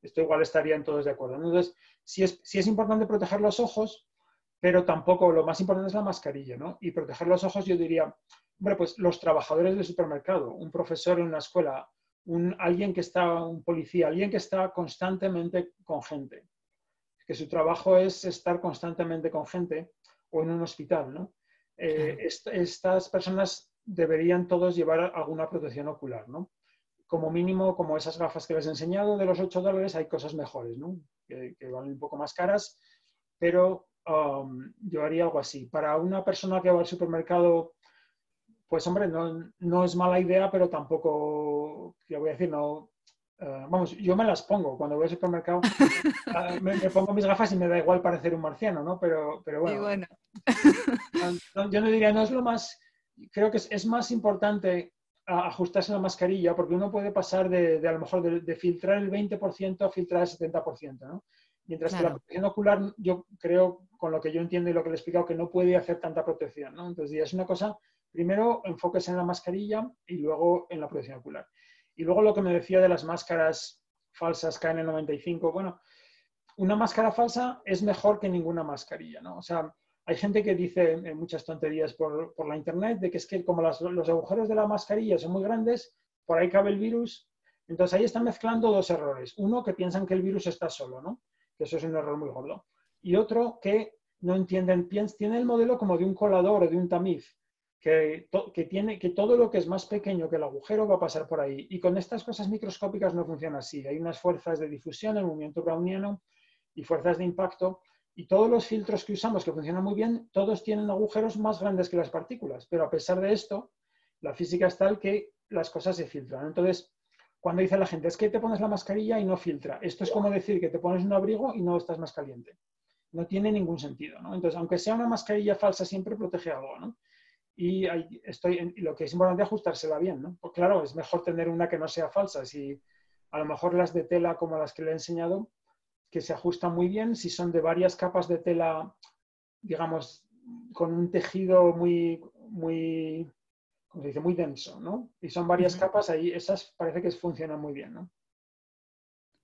Esto igual estarían todos de acuerdo. Entonces, sí es importante proteger los ojos, pero tampoco, lo más importante es la mascarilla, ¿no? Y proteger los ojos, yo diría, hombre, pues los trabajadores del supermercado, un profesor en una escuela, un policía, alguien que está constantemente con gente, que su trabajo es estar constantemente con gente, o en un hospital, ¿no? Estas personas deberían todos llevar alguna protección ocular, ¿no? Como mínimo, como esas gafas que les he enseñado de los $8, hay cosas mejores, ¿no? Que valen un poco más caras, pero yo haría algo así. Para una persona que va al supermercado, pues hombre, no es mala idea, pero tampoco, ¿qué voy a decir? No... vamos, yo me las pongo cuando voy al supermercado, me pongo mis gafas y me da igual parecer un marciano, ¿no? Pero bueno. Yo no diría, no es lo más, creo que es más importante ajustarse la mascarilla, porque uno puede pasar de a lo mejor de filtrar el 20% a filtrar el 70%, ¿no? Mientras que la protección ocular, yo creo, con lo que yo entiendo y lo que le he explicado, que no puede hacer tanta protección, ¿no? Entonces, es una cosa, primero enfóquese en la mascarilla y luego en la protección ocular. Y luego lo que me decía de las máscaras falsas KN95, bueno, una máscara falsa es mejor que ninguna mascarilla, ¿no? O sea, hay gente que dice muchas tonterías por la internet de que es que como los agujeros de la mascarilla son muy grandes, por ahí cabe el virus. Entonces ahí están mezclando dos errores. Uno, que piensan que el virus está solo, ¿no? Que eso es un error muy gordo. Y otro, que no entienden, tiene el modelo como de un colador o de un tamiz, que todo lo que es más pequeño que el agujero va a pasar por ahí. Y con estas cosas microscópicas no funciona así. Hay unas fuerzas de difusión, el movimiento browniano y fuerzas de impacto. Y todos los filtros que usamos, que funcionan muy bien, todos tienen agujeros más grandes que las partículas. Pero a pesar de esto, la física es tal que las cosas se filtran. Entonces, cuando dice la gente, es que te pones la mascarilla y no filtra. Esto es como decir que te pones un abrigo y no estás más caliente. No tiene ningún sentido, ¿no? Entonces, aunque sea una mascarilla falsa, siempre protege algo, ¿no? Y lo que es importante es ajustársela bien, ¿no? Pues claro, es mejor tener una que no sea falsa. Si a lo mejor las de tela, como las que le he enseñado, que se ajustan muy bien, si son de varias capas de tela, digamos, con un tejido muy, ¿cómo se dice? Muy denso, ¿no? Y son varias capas, ahí esas parece que funcionan muy bien, ¿no?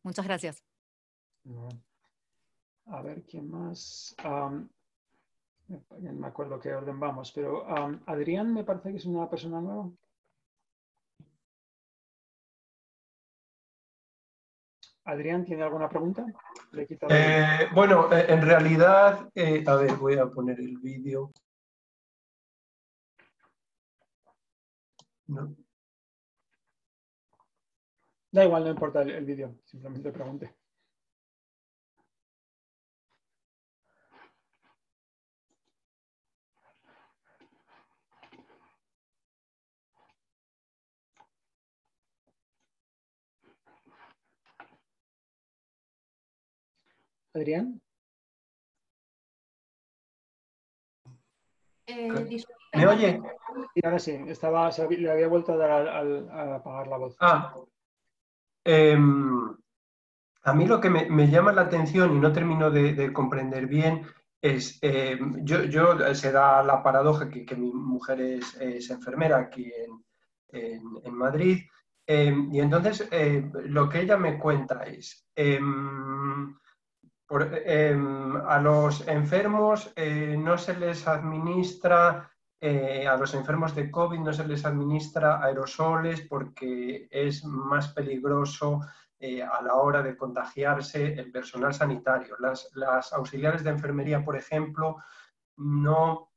Muchas gracias. A ver, ¿quién más? Ya no me acuerdo qué orden vamos, pero Adrián me parece que es una persona nueva. Adrián, ¿tiene alguna pregunta? Le he quitado bueno, en realidad, a ver, voy a poner el vídeo. No. Da igual, no importa el vídeo, simplemente pregunte. Adrián. ¿Me oye? Y ahora sí, le había vuelto a dar a apagar la voz. Ah, a mí lo que me llama la atención y no termino de comprender bien es, yo se da la paradoja que mi mujer es enfermera aquí en Madrid, y entonces lo que ella me cuenta es, a los enfermos no se les administra, a los enfermos de COVID no se les administra aerosoles porque es más peligroso a la hora de contagiarse el personal sanitario. Las auxiliares de enfermería, por ejemplo, no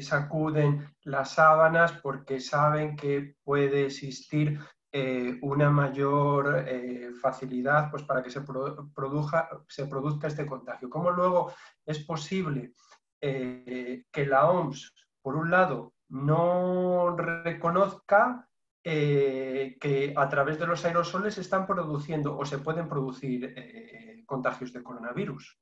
sacuden las sábanas porque saben que puede existir una mayor facilidad pues, para que se produzca este contagio. ¿Cómo luego es posible que la OMS, por un lado, no reconozca que a través de los aerosoles se están produciendo o se pueden producir contagios de coronavirus?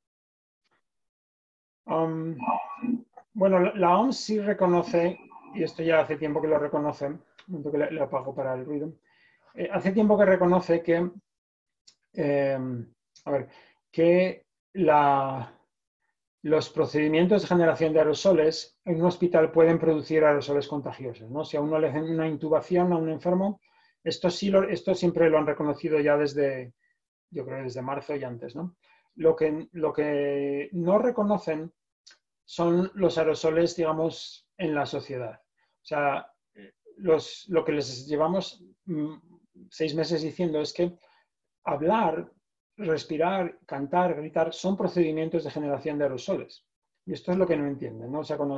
Bueno, la OMS sí reconoce, y esto ya hace tiempo que lo reconoce, un momento que le apago para el ruido, hace tiempo que reconoce que, que los procedimientos de generación de aerosoles en un hospital pueden producir aerosoles contagiosos, ¿no? Si a uno le hacen una intubación a un enfermo, esto siempre lo han reconocido ya desde, yo creo, desde marzo y antes, ¿no? Lo que no reconocen son los aerosoles, digamos, en la sociedad. O sea, lo que les llevamos 6 meses diciendo es que hablar, respirar, cantar, gritar, son procedimientos de generación de aerosoles. Y esto es lo que no entienden, ¿no? O sea, cuando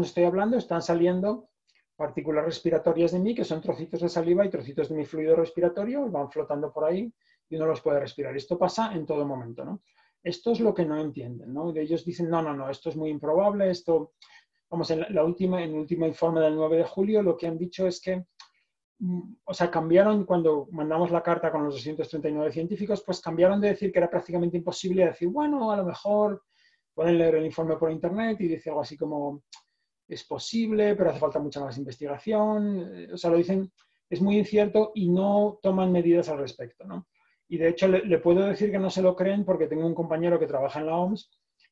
estoy hablando, están saliendo partículas respiratorias de mí, que son trocitos de saliva y trocitos de mi fluido respiratorio, van flotando por ahí y uno los puede respirar. Esto pasa en todo momento, ¿no? Esto es lo que no entienden, ¿no? Ellos dicen, no, esto es muy improbable, esto... Vamos, en el último informe del 9 de julio lo que han dicho es que, o sea, cambiaron cuando mandamos la carta con los 239 científicos, pues cambiaron de decir que era prácticamente imposible a decir, bueno, a lo mejor pueden leer el informe por internet y dice algo así como, es posible, pero hace falta mucha más investigación. O sea, lo dicen, es muy incierto y no toman medidas al respecto, ¿no? Y de hecho le puedo decir que no se lo creen porque tengo un compañero que trabaja en la OMS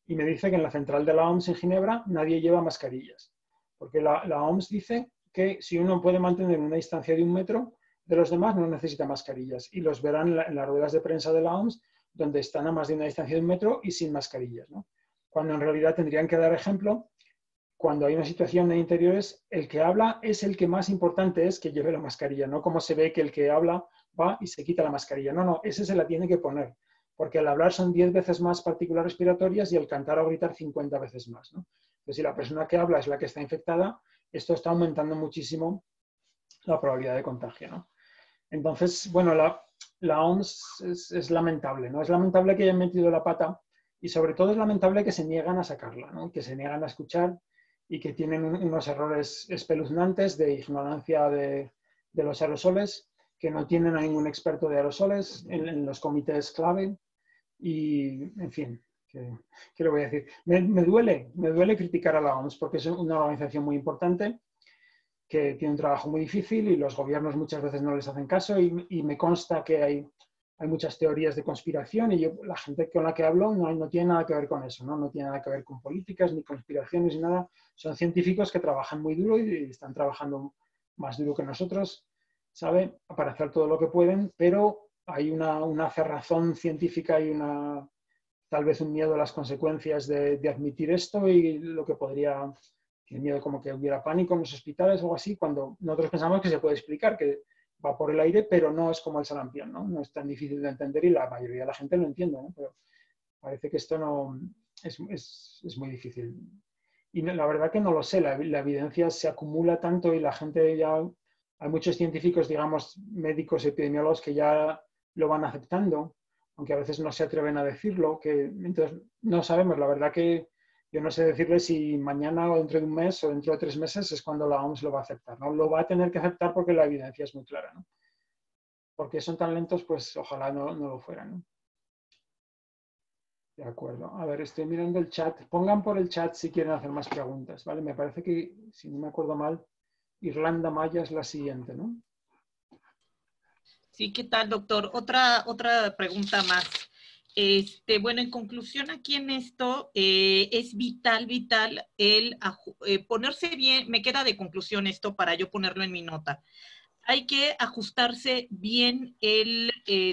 y me dice que en la central de la OMS en Ginebra nadie lleva mascarillas. Porque la OMS dice que si uno puede mantener una distancia de 1 metro de los demás no necesita mascarillas. Y los verán en las ruedas de prensa de la OMS donde están a más de una distancia de 1 metro y sin mascarillas, ¿no? cuando en realidad tendrían que dar ejemplo. Cuando hay una situación de interiores, el que habla es el que más importante es que lleve la mascarilla, no como se ve que el que habla va y se quita la mascarilla. No, no, ese se la tiene que poner, porque al hablar son 10 veces más partículas respiratorias y al cantar o gritar 50 veces más, ¿no? Entonces, si la persona que habla es la que está infectada, esto está aumentando muchísimo la probabilidad de contagio, ¿no? Entonces, bueno, la OMS es lamentable, ¿no? Es lamentable que hayan metido la pata y sobre todo es lamentable que se niegan a sacarla, ¿no? Que se niegan a escuchar y que tienen unos errores espeluznantes de ignorancia de los aerosoles, que no tienen a ningún experto de aerosoles en los comités clave y, en fin, ¿qué le voy a decir? Me duele criticar a la OMS porque es una organización muy importante que tiene un trabajo muy difícil y los gobiernos muchas veces no les hacen caso y me consta que hay muchas teorías de conspiración y la gente con la que hablo no tiene nada que ver con eso, ¿no? No tiene nada que ver con políticas, ni conspiraciones, ni nada. Son científicos que trabajan muy duro y están trabajando más duro que nosotros, ¿sabe? Para hacer todo lo que pueden, pero hay una cerrazón científica y tal vez un miedo a las consecuencias de admitir esto y lo que podría... Tiene miedo como que hubiera pánico en los hospitales o algo así, cuando nosotros pensamos que se puede explicar, que va por el aire, pero no es como el sarampión, ¿no? No es tan difícil de entender y la mayoría de la gente lo entiende, ¿no? Pero parece que esto no es muy difícil. Y la verdad que no lo sé, la evidencia se acumula tanto y la gente ya... Hay muchos científicos, digamos, médicos, epidemiólogos que ya lo van aceptando, aunque a veces no se atreven a decirlo, que entonces no sabemos, la verdad que yo no sé decirle si mañana o dentro de un mes o dentro de 3 meses es cuando la OMS lo va a aceptar, ¿no? Lo va a tener que aceptar porque la evidencia es muy clara, ¿no? Porque son tan lentos, pues ojalá no lo fueran, ¿no? De acuerdo. A ver, estoy mirando el chat. Pongan por el chat si quieren hacer más preguntas, ¿vale? Me parece que, si no me acuerdo mal, Irlanda Maya es la siguiente, ¿no? Sí, ¿qué tal, doctor? Otra pregunta más. Bueno, en conclusión aquí en esto, es vital el ponerse bien, me queda de conclusión esto para yo ponerlo en mi nota. Hay que ajustarse bien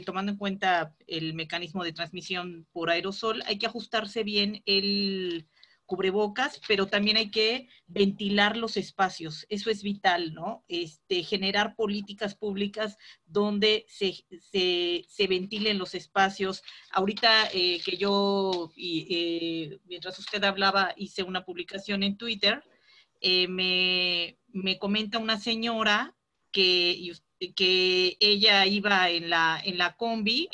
tomando en cuenta el mecanismo de transmisión por aerosol, hay que ajustarse bien el cubrebocas, pero también hay que ventilar los espacios, eso es vital, ¿no? Generar políticas públicas donde se ventilen los espacios. Ahorita que yo, mientras usted hablaba, hice una publicación en Twitter, me comenta una señora que ella iba en la combi,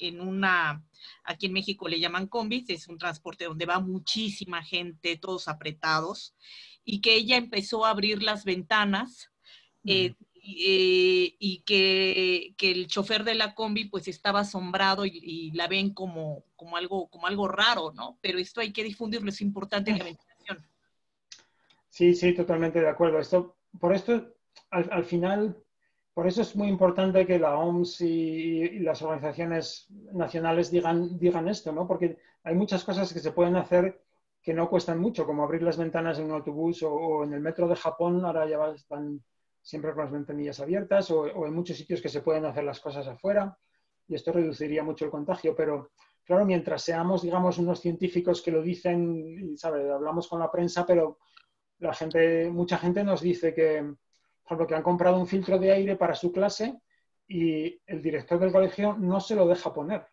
aquí en México le llaman combis, es un transporte donde va muchísima gente, todos apretados, y que ella empezó a abrir las ventanas, y que el chofer de la combi pues estaba asombrado y la ven como algo raro, ¿no? Pero esto hay que difundirlo, es importante la ventilación. Sí, sí, totalmente de acuerdo. Por esto, al final, por eso es muy importante que la OMS y las organizaciones nacionales digan esto, ¿no? Porque hay muchas cosas que se pueden hacer que no cuestan mucho, como abrir las ventanas en un autobús o en el metro de Japón, ahora ya están siempre con las ventanillas abiertas, o en muchos sitios que se pueden hacer las cosas afuera, y esto reduciría mucho el contagio, pero claro, mientras seamos, digamos, unos científicos que lo dicen, ¿sabes? Hablamos con la prensa, pero mucha gente nos dice que, por ejemplo, que han comprado un filtro de aire para su clase y el director del colegio no se lo deja poner.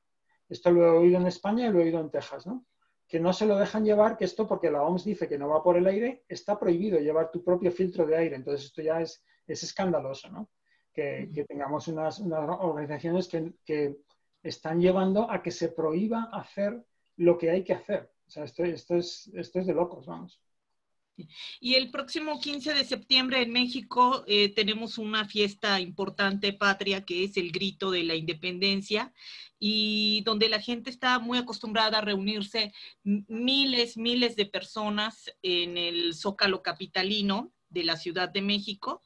Esto lo he oído en España y lo he oído en Texas, ¿no? Que no se lo dejan llevar, que esto porque la OMS dice que no va por el aire, está prohibido llevar tu propio filtro de aire. Entonces esto ya es escandaloso, ¿no? Que tengamos unas organizaciones que están llevando a que se prohíba hacer lo que hay que hacer. O sea, esto es de locos, vamos. Y el próximo 15 de septiembre en México tenemos una fiesta importante patria que es el Grito de la Independencia, y donde la gente está muy acostumbrada a reunirse, miles de personas en el Zócalo capitalino de la Ciudad de México.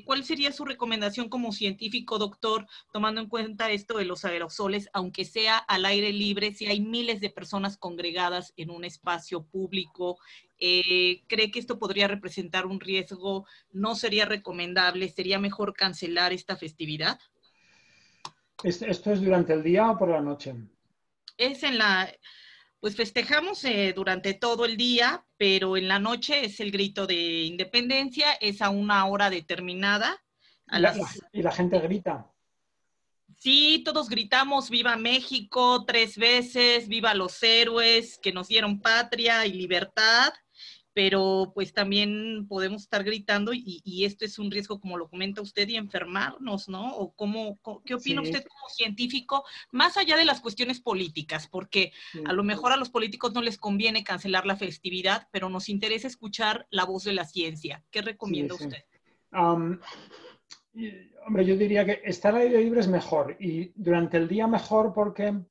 ¿Cuál sería su recomendación como científico, doctor, tomando en cuenta esto de los aerosoles, aunque sea al aire libre, si hay miles de personas congregadas en un espacio público? ¿Cree que esto podría representar un riesgo? ¿No sería recomendable? ¿Sería mejor cancelar esta festividad? ¿Esto es durante el día o por la noche? Es Pues festejamos durante todo el día, pero en la noche es el grito de independencia, es a una hora determinada. Y la gente grita. Sí, todos gritamos Viva México 3 veces, viva los héroes que nos dieron patria y libertad, pero pues también podemos estar gritando y esto es un riesgo, como lo comenta usted, y enfermarnos, ¿no? ¿O qué opina usted como científico, más allá de las cuestiones políticas? Porque a lo mejor a los políticos no les conviene cancelar la festividad, pero nos interesa escuchar la voz de la ciencia. ¿Qué recomienda usted? Hombre, yo diría que estar al aire libre es mejor y durante el día mejor porque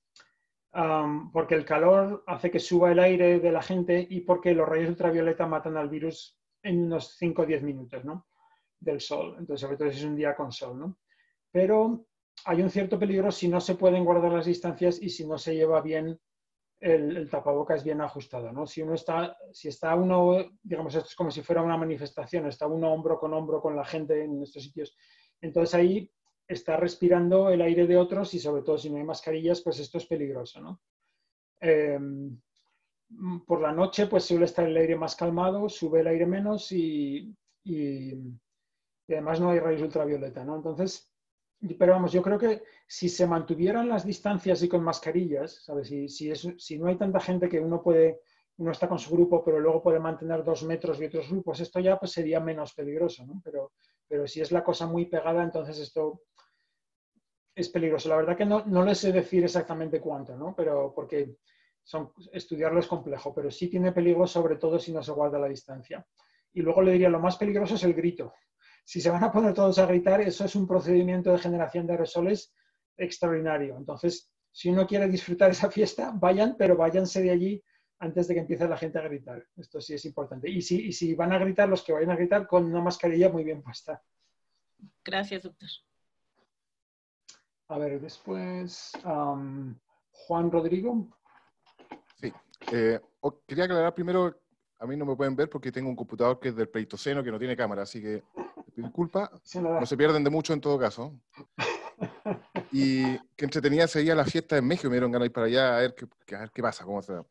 el calor hace que suba el aire de la gente y porque los rayos ultravioleta matan al virus en unos 5 o 10 minutos, ¿no? Del sol. Entonces, sobre todo si es un día con sol, ¿no? Pero hay un cierto peligro si no se pueden guardar las distancias y si no se lleva bien el tapabocas bien ajustado, ¿no? Si está uno, digamos, esto es como si fuera una manifestación, está uno hombro con la gente en estos sitios, entonces ahí está respirando el aire de otros y sobre todo si no hay mascarillas, pues esto es peligroso, ¿no? Por la noche pues suele estar el aire más calmado, sube el aire menos y además no hay rayos ultravioleta, ¿no? Entonces, pero vamos, yo creo que si se mantuvieran las distancias y con mascarillas, ¿sabes? Si no hay tanta gente que uno está con su grupo, pero luego puede mantener 2 metros y otros grupos, esto ya pues sería menos peligroso, ¿no? Pero si es la cosa muy pegada, entonces esto es peligroso. La verdad que no les sé decir exactamente cuánto, ¿no? Pero porque estudiarlo es complejo, pero sí tiene peligro, sobre todo si no se guarda la distancia. Y luego le diría, lo más peligroso es el grito. Si se van a poner todos a gritar, eso es un procedimiento de generación de aerosoles extraordinario. Entonces, si uno quiere disfrutar esa fiesta, vayan, pero váyanse de allí antes de que empiece la gente a gritar. Esto sí es importante. Y si van a gritar, los que vayan a gritar con una mascarilla muy bien puesta. Gracias, doctor. A ver, después, Juan Rodrigo. Sí. Quería aclarar primero, a mí no me pueden ver porque tengo un computador que es del Pleistoceno, que no tiene cámara, así que disculpa, no se pierden de mucho en todo caso. Y que entretenida sería la fiesta en México, me dieron ganas de ir para allá a ver qué pasa, cómo se da.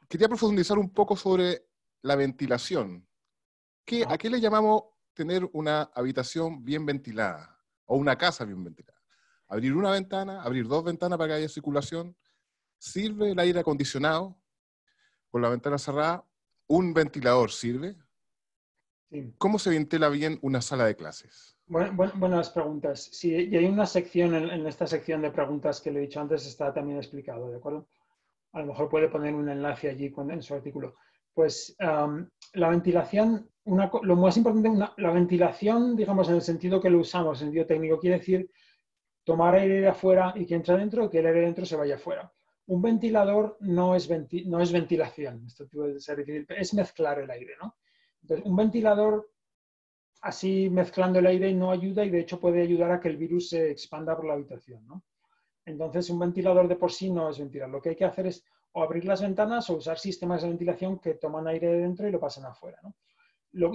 Quería profundizar un poco sobre la ventilación. ¿A qué le llamamos tener una habitación bien ventilada? O una casa bien ventilada. Abrir una ventana, abrir 2 ventanas para que haya circulación. ¿Sirve el aire acondicionado con la ventana cerrada? ¿Un ventilador sirve? Sí. ¿Cómo se ventila bien una sala de clases? Buenas preguntas. Sí, y hay una sección en esta sección de preguntas que le he dicho antes, está también explicado, ¿de acuerdo? A lo mejor puede poner un enlace allí en su artículo. Pues la ventilación, lo más importante, la ventilación, digamos, en el sentido que lo usamos, en sentido técnico, quiere decir tomar aire de afuera y que entre adentro, que el aire dentro se vaya afuera. Un ventilador no es ventilación, esto puede ser difícil, es mezclar el aire, ¿no? Entonces, un ventilador así mezclando el aire no ayuda y de hecho puede ayudar a que el virus se expanda por la habitación, ¿no? Entonces, un ventilador de por sí no es ventilar. Lo que hay que hacer es o abrir las ventanas o usar sistemas de ventilación que toman aire de dentro y lo pasan afuera, ¿no?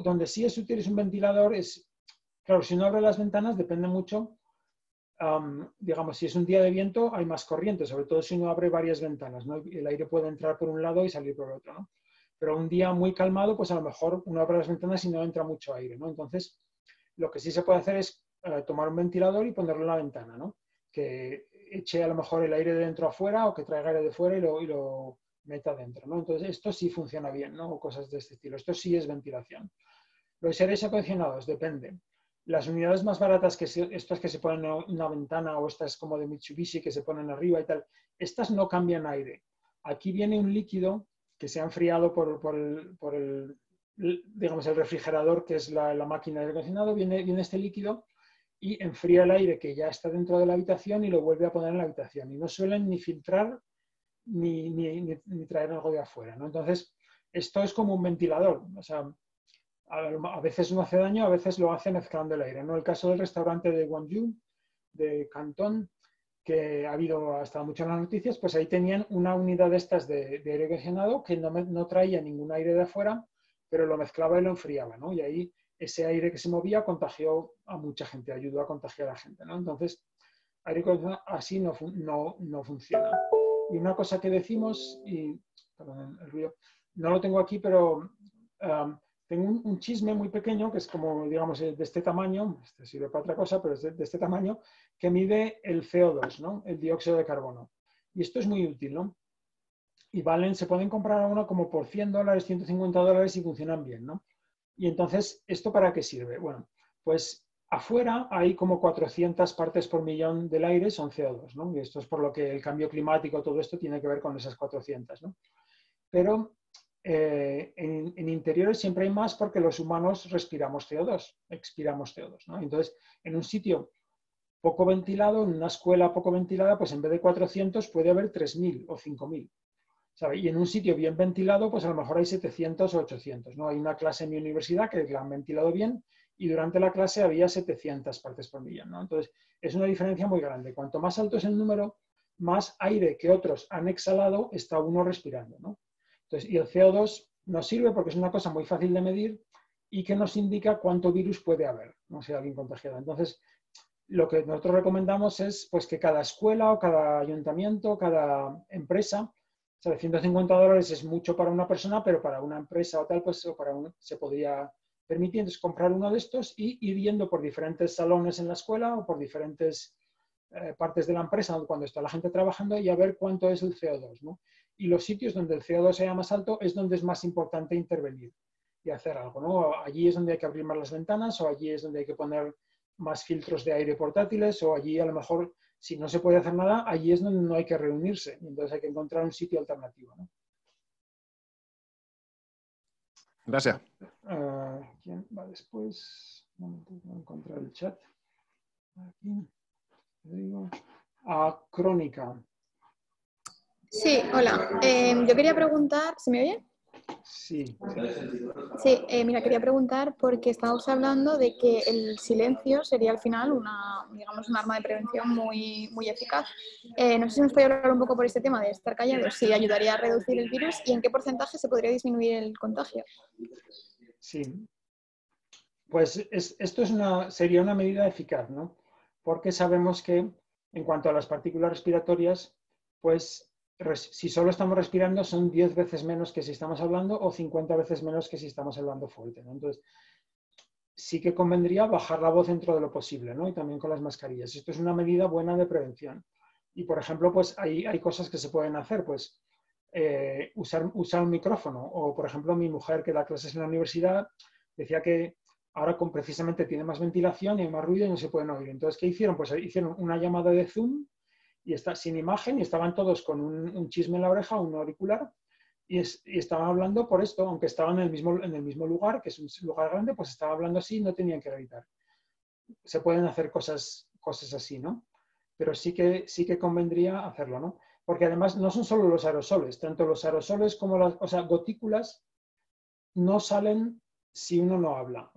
Donde sí es útil es un ventilador es, claro, si uno abre las ventanas depende mucho, digamos, si es un día de viento hay más corriente, sobre todo si uno abre varias ventanas, ¿no? El aire puede entrar por un lado y salir por el otro, ¿no? Pero un día muy calmado, pues a lo mejor uno abre las ventanas y no entra mucho aire, ¿no? Entonces, lo que sí se puede hacer es tomar un ventilador y ponerlo en la ventana, ¿no? Que eche a lo mejor el aire de dentro afuera o que traiga aire de fuera y lo meta dentro, ¿no? Entonces, esto sí funciona bien, ¿no? O cosas de este estilo. Esto sí es ventilación. Los aires acondicionados, depende. Las unidades más baratas, estas que se ponen en una ventana o estas como de Mitsubishi que se ponen arriba y tal, estas no cambian aire. Aquí viene un líquido que se ha enfriado por el refrigerador, que es la máquina de aire acondicionado, viene este líquido y enfría el aire que ya está dentro de la habitación y lo vuelve a poner en la habitación. Y no suelen ni filtrar ni traer algo de afuera, ¿no? Entonces, esto es como un ventilador. O sea, a veces no hace daño, a veces lo hace mezclando el aire, ¿no? El caso del restaurante de Gwangju, de Cantón, que ha estado mucho en las noticias, pues ahí tenían una unidad de estas de aire acondicionado que no traía ningún aire de afuera, pero lo mezclaba y lo enfriaba, ¿no? Y ahí ese aire que se movía contagió a mucha gente, ayudó a contagiar a la gente, ¿no? Entonces, aire acondicionado así no funciona. Y una cosa que decimos, y perdón el ruido, no lo tengo aquí, pero tengo un chisme muy pequeño, que es como, digamos, de este tamaño, este sirve para otra cosa, pero es de este tamaño, que mide el CO2, ¿no? El dióxido de carbono. Y esto es muy útil, ¿no? Y se pueden comprar a uno como por $100, $150 y funcionan bien, ¿no? Y entonces, ¿esto para qué sirve? Bueno, pues afuera hay como 400 partes por millón del aire son CO2, ¿no? Y esto es por lo que el cambio climático, todo esto tiene que ver con esas 400, ¿no? Pero en interiores siempre hay más porque los humanos respiramos CO2, expiramos CO2, ¿no? Entonces, en un sitio poco ventilado, en una escuela poco ventilada, pues en vez de 400 puede haber 3.000 o 5.000. ¿Sabe? Y en un sitio bien ventilado, pues a lo mejor hay 700 o 800, ¿no? Hay una clase en mi universidad que la han ventilado bien y durante la clase había 700 partes por millón, ¿no? Entonces, es una diferencia muy grande. Cuanto más alto es el número, más aire que otros han exhalado está uno respirando, ¿no? Entonces, y el CO2 nos sirve porque es una cosa muy fácil de medir y que nos indica cuánto virus puede haber, no sé, alguien contagiado. Entonces, lo que nosotros recomendamos es pues, que cada escuela o cada ayuntamiento, cada empresa, o sea, $150 es mucho para una persona, pero para una empresa o tal, pues o para se podría permitir entonces, comprar uno de estos y ir yendo por diferentes salones en la escuela o por diferentes partes de la empresa cuando está la gente trabajando y a ver cuánto es el CO2, ¿no? Y los sitios donde el CO2 sea más alto es donde es más importante intervenir y hacer algo, ¿no? Allí es donde hay que abrir más las ventanas o allí es donde hay que poner más filtros de aire portátiles o allí a lo mejor, si no se puede hacer nada, allí es donde no hay que reunirse. Entonces hay que encontrar un sitio alternativo, ¿no? Gracias. ¿Quién va después? Un momento, voy a encontrar el chat. Aquí. Digo. Crónica. Sí, hola. Yo quería preguntar, ¿se me oye? Sí. Sí, mira, quería preguntar porque estábamos hablando de que el silencio sería al final digamos, un arma de prevención muy, muy eficaz. No sé si nos puede hablar un poco por este tema de estar callados, si ayudaría a reducir el virus y en qué porcentaje se podría disminuir el contagio. Sí. Pues esto sería una medida eficaz, ¿no? Porque sabemos que en cuanto a las partículas respiratorias, pues si solo estamos respirando son 10 veces menos que si estamos hablando o 50 veces menos que si estamos hablando fuerte, ¿no? Entonces, sí que convendría bajar la voz dentro de lo posible, ¿no? Y también con las mascarillas. Esto es una medida buena de prevención. Y, por ejemplo, pues hay cosas que se pueden hacer, pues usar un micrófono. O, por ejemplo, mi mujer que da clases en la universidad decía que ahora precisamente tiene más ventilación y hay más ruido y no se pueden oír. Entonces, ¿qué hicieron? Pues hicieron una llamada de Zoom y está sin imagen y estaban todos con un chisme en la oreja, un auricular, y estaban hablando por esto, aunque estaban en el mismo lugar, que es un lugar grande, pues estaban hablando así y no tenían que gritar. Se pueden hacer cosas así, ¿no? Pero sí que convendría hacerlo, ¿no? Porque además no son solo los aerosoles, tanto los aerosoles como las gotículas no salen si uno no habla.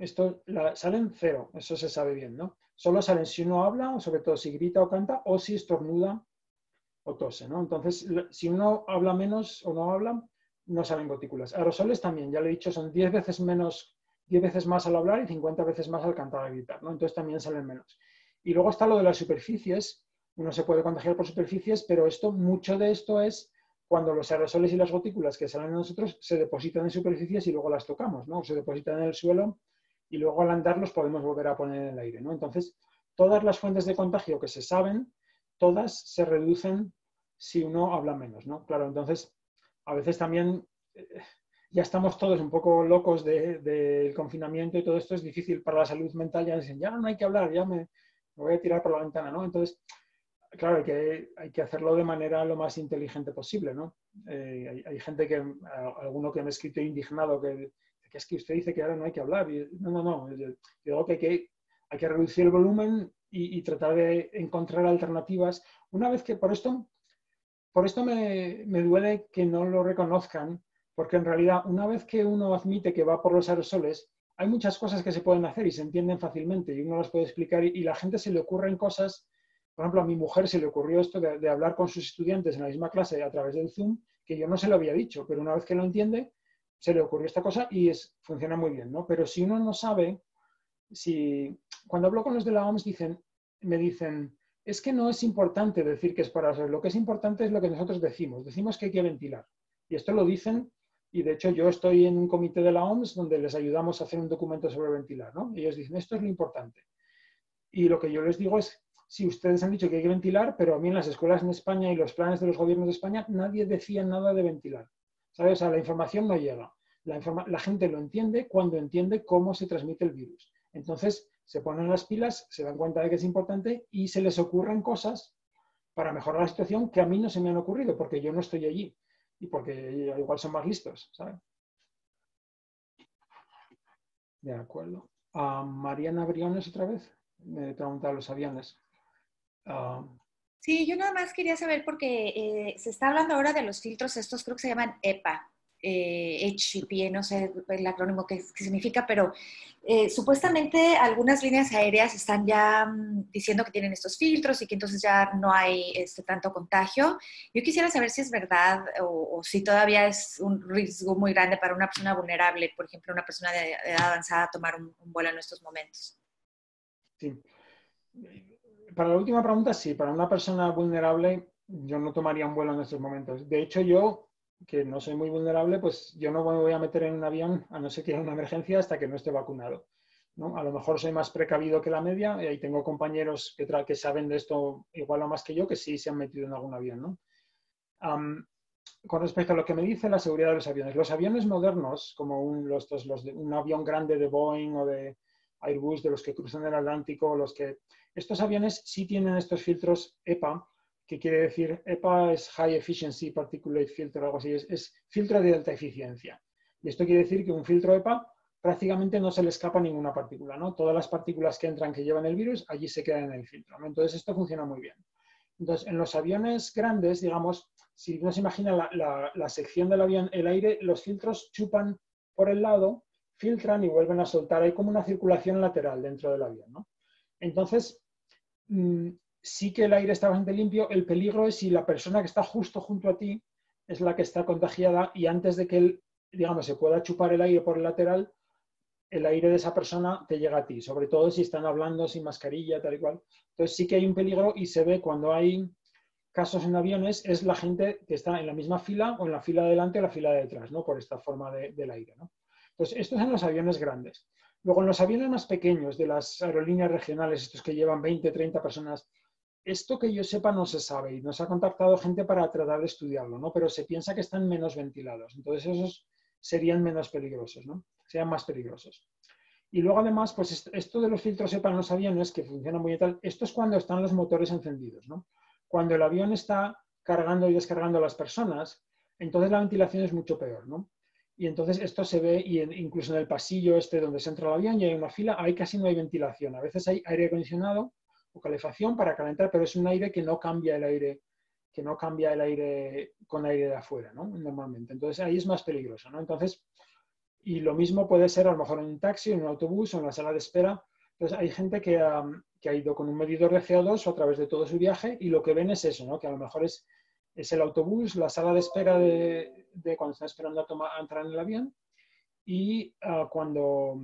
Salen cero, eso se sabe bien, ¿no? Solo salen si uno habla, o sobre todo si grita o canta, o si estornuda o tose, ¿no? Entonces, si uno habla menos o no habla, no salen gotículas. Aerosoles también, ya lo he dicho, son 10 veces más al hablar y 50 veces más al cantar o gritar, ¿no? Entonces también salen menos. Y luego está lo de las superficies. Uno se puede contagiar por superficies, pero mucho de esto es cuando los aerosoles y las gotículas que salen de nosotros se depositan en superficies y luego las tocamos, ¿no? Se depositan en el suelo y luego al andar los podemos volver a poner en el aire, ¿no? Entonces, todas las fuentes de contagio que se saben, todas se reducen si uno habla menos, ¿no? Claro, entonces, a veces también ya estamos todos un poco locos del confinamiento y todo esto es difícil para la salud mental, ya dicen, ya no hay que hablar, ya me voy a tirar por la ventana, ¿no? Entonces, claro, hay que hacerlo de manera lo más inteligente posible, ¿no? Hay gente alguno que me ha escrito indignado que es que usted dice que ahora no hay que hablar. Y, no. Yo digo que hay que reducir el volumen y tratar de encontrar alternativas. Una vez que por esto me duele que no lo reconozcan, porque en realidad una vez que uno admite que va por los aerosoles, hay muchas cosas que se pueden hacer y se entienden fácilmente y uno las puede explicar y la gente se le ocurren cosas. Por ejemplo, a mi mujer se le ocurrió esto de hablar con sus estudiantes en la misma clase a través del Zoom, que yo no se lo había dicho, pero una vez que lo entiende, se le ocurrió esta cosa y funciona muy bien, ¿no? Pero si uno no sabe, cuando hablo con los de la OMS me dicen, es que no es importante decir que es para aerosoles. Lo que es importante es lo que nosotros decimos. Decimos que hay que ventilar. Y esto lo dicen, y de hecho yo estoy en un comité de la OMS donde les ayudamos a hacer un documento sobre ventilar, ¿no? Ellos dicen, esto es lo importante. Y lo que yo les digo es, sí, ustedes han dicho que hay que ventilar, pero a mí en las escuelas en España y los planes de los gobiernos de España nadie decía nada de ventilar. ¿Sabes? O sea, la información no llega. La gente lo entiende cuando entiende cómo se transmite el virus. Entonces, se ponen las pilas, se dan cuenta de que es importante y se les ocurren cosas para mejorar la situación que a mí no se me han ocurrido, porque yo no estoy allí y porque igual son más listos, ¿sabes? De acuerdo. Mariana Briones otra vez. Me pregunta los aviones. Sí, yo nada más quería saber porque se está hablando ahora de los filtros estos, creo que se llaman EPA, HCP, no sé el acrónimo que significa, pero supuestamente algunas líneas aéreas están ya diciendo que tienen estos filtros y que entonces ya no hay tanto contagio. Yo quisiera saber si es verdad o si todavía es un riesgo muy grande para una persona vulnerable, por ejemplo, una persona de edad avanzada, tomar un vuelo en estos momentos. Sí. Para la última pregunta, sí. Para una persona vulnerable, yo no tomaría un vuelo en estos momentos. De hecho, yo, que no soy muy vulnerable, pues yo no me voy a meter en un avión, a no ser que haya una emergencia, hasta que no esté vacunado, ¿no? A lo mejor soy más precavido que la media, y ahí tengo compañeros que saben de esto igual o más que yo, que sí se han metido en algún avión, ¿no? Con respecto a lo que me dice la seguridad de los aviones modernos, como un avión grande de Boeing o de Airbus, de los que cruzan el Atlántico, estos aviones sí tienen estos filtros EPA, que quiere decir, EPA es High Efficiency Particulate Filter, algo así, es filtro de alta eficiencia. Y esto quiere decir que un filtro EPA prácticamente no se le escapa ninguna partícula, ¿no? Todas las partículas que entran que llevan el virus, allí se quedan en el filtro, ¿no? Entonces esto funciona muy bien. Entonces, en los aviones grandes, digamos, si uno se imagina la sección del avión, el aire, los filtros chupan por el lado, filtran y vuelven a soltar. Hay como una circulación lateral dentro del avión, ¿no? Entonces, sí que el aire está bastante limpio. El peligro es si la persona que está justo junto a ti es la que está contagiada y antes de que él, digamos, se pueda chupar el aire por el lateral, el aire de esa persona te llega a ti, sobre todo si están hablando sin mascarilla, tal y cual. Entonces sí que hay un peligro y se ve cuando hay casos en aviones, es la gente que está en la misma fila o en la fila de delante o la fila de detrás, ¿no? Por esta forma del aire, ¿no? Entonces, esto es en los aviones grandes. Luego, en los aviones más pequeños de las aerolíneas regionales, estos que llevan 20, 30 personas, esto que yo sepa no se sabe y nos ha contactado gente para tratar de estudiarlo, ¿no? Pero se piensa que están menos ventilados. Entonces, esos serían menos peligrosos, ¿no? Serían más peligrosos. Y luego, además, pues esto de los filtros EPA en los aviones, que funciona muy bien tal, esto es cuando están los motores encendidos, ¿no? Cuando el avión está cargando y descargando a las personas, entonces la ventilación es mucho peor, ¿no? Y entonces esto se ve, y incluso en el pasillo donde se entra el avión y hay una fila, ahí casi no hay ventilación. A veces hay aire acondicionado o calefacción para calentar, pero es un aire que no cambia el aire, con aire de afuera, ¿no? Normalmente. Entonces ahí es más peligroso, ¿no? Entonces, y lo mismo puede ser a lo mejor en un taxi, en un autobús o en la sala de espera. Entonces hay gente que ha ido con un medidor de CO2 a través de todo su viaje y lo que ven es eso, ¿no? Que a lo mejor es el autobús, la sala de espera de cuando están esperando a entrar en el avión y cuando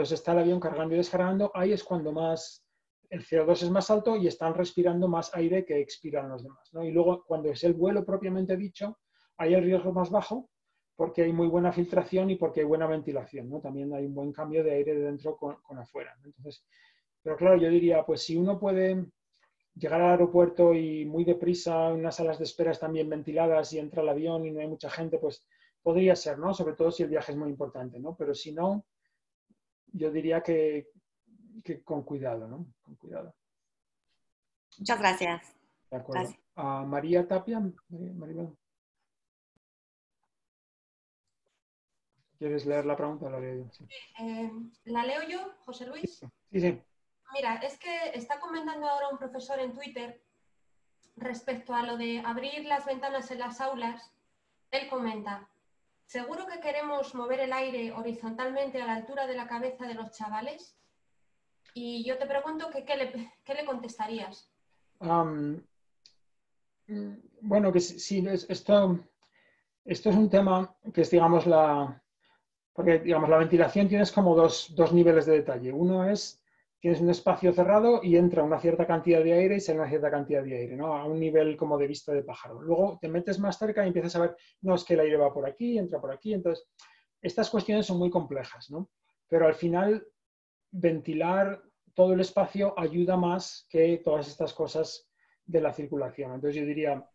se está el avión cargando y descargando, ahí es cuando más el CO2 es más alto y están respirando más aire que expiran los demás, ¿no? Y luego cuando es el vuelo propiamente dicho, ahí el riesgo es más bajo porque hay muy buena filtración y porque hay buena ventilación, ¿no? También hay un buen cambio de aire de dentro con afuera, ¿no? Entonces, pero claro, yo diría, pues si uno puede llegar al aeropuerto y muy deprisa, unas salas de espera están bien ventiladas y entra el avión y no hay mucha gente, pues podría ser, ¿no? Sobre todo si el viaje es muy importante, ¿no? Pero si no, yo diría que con cuidado, ¿no? Con cuidado. Muchas gracias. De acuerdo. María Tapia. Maribel. ¿Quieres leer la pregunta? La leo yo. Sí. ¿La leo yo, José Luis? Sí, sí. Mira, es que está comentando ahora un profesor en Twitter respecto a lo de abrir las ventanas en las aulas. Él comenta, ¿seguro que queremos mover el aire horizontalmente a la altura de la cabeza de los chavales? Y yo te pregunto que ¿qué le contestarías? Bueno, que sí, esto es un tema que es, digamos, porque digamos, la ventilación tienes como dos niveles de detalle. Uno es tienes un espacio cerrado y entra una cierta cantidad de aire y sale una cierta cantidad de aire, ¿no? A un nivel como de vista de pájaro. Luego te metes más cerca y empiezas a ver, no, es que el aire va por aquí, entra por aquí. Entonces, estas cuestiones son muy complejas, ¿no? Pero al final, ventilar todo el espacio ayuda más que todas estas cosas de la circulación. Entonces, yo diría,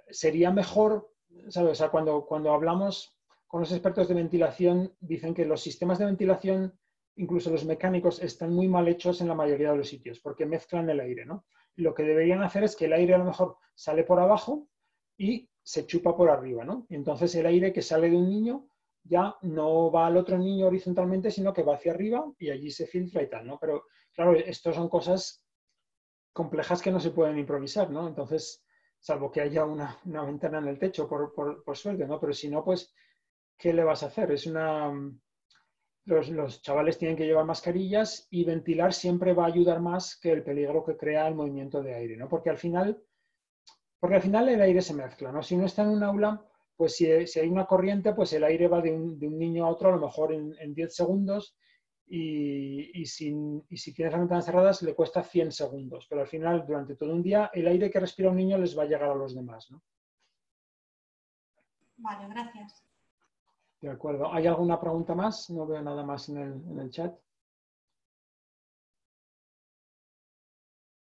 sería mejor, ¿sabes? O sea, cuando hablamos con los expertos de ventilación, dicen que los sistemas de ventilación, incluso los mecánicos, están muy mal hechos en la mayoría de los sitios porque mezclan el aire, ¿no? Lo que deberían hacer es que el aire a lo mejor sale por abajo y se chupa por arriba, ¿no? Y entonces el aire que sale de un niño ya no va al otro niño horizontalmente, sino que va hacia arriba y allí se filtra y tal, ¿no? Pero claro, esto son cosas complejas que no se pueden improvisar, ¿no? Entonces, salvo que haya una ventana en el techo, por suerte, ¿no? Pero si no, pues, ¿qué le vas a hacer? Los chavales tienen que llevar mascarillas y ventilar siempre va a ayudar más que el peligro que crea el movimiento de aire, ¿no? Porque al final el aire se mezcla, ¿no? Si uno está en un aula, pues si hay una corriente, pues el aire va de un niño a otro a lo mejor en 10 segundos y si tienes las ventanas cerradas le cuesta 100 segundos, pero al final durante todo un día el aire que respira un niño les va a llegar a los demás, ¿no? Vale, gracias. De acuerdo. ¿Hay alguna pregunta más? No veo nada más en el chat.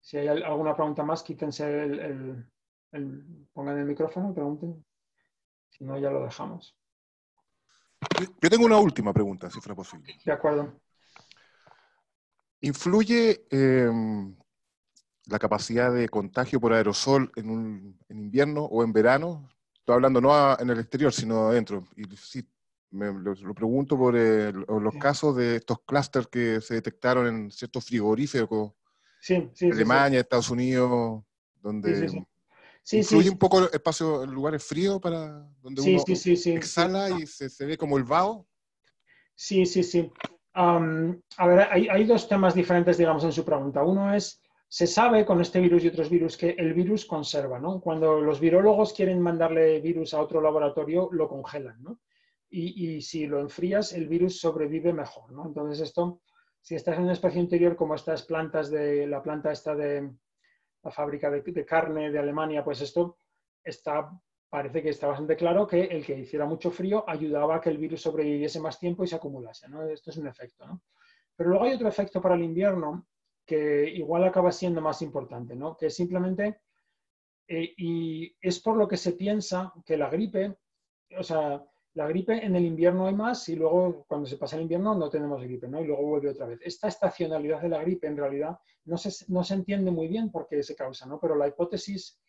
Si hay alguna pregunta más, quítense pongan el micrófono, pregunten. Si no, ya lo dejamos. Yo tengo una última pregunta, si fuera posible. De acuerdo. ¿Influye la capacidad de contagio por aerosol en invierno o en verano? Estoy hablando no en el exterior, sino adentro. Y sí, lo pregunto por los casos de estos clústeres que se detectaron en ciertos frigoríficos, sí, Alemania, Estados Unidos, donde influye un poco el espacio en lugares fríos para donde uno exhala y se ve como el vaho. Sí. A ver, hay dos temas diferentes, digamos, en su pregunta. Uno es, se sabe con este virus y otros virus que el virus conserva, ¿no? Cuando los virólogos quieren mandarle virus a otro laboratorio, lo congelan, ¿no? Y si lo enfrías, el virus sobrevive mejor, ¿no? Entonces esto, si estás en un espacio interior como estas plantas la planta esta de la fábrica de carne de Alemania, pues esto parece que está bastante claro que el que hiciera mucho frío ayudaba a que el virus sobreviviese más tiempo y se acumulase, ¿no? Esto es un efecto, ¿no? Pero luego hay otro efecto para el invierno que igual acaba siendo más importante, ¿no? Que simplemente, y es por lo que se piensa que la gripe, o sea, la gripe en el invierno hay más y luego cuando se pasa el invierno no tenemos gripe, ¿no? Y luego vuelve otra vez. Esta estacionalidad de la gripe en realidad no se entiende muy bien por qué se causa, ¿no? Pero la hipótesis,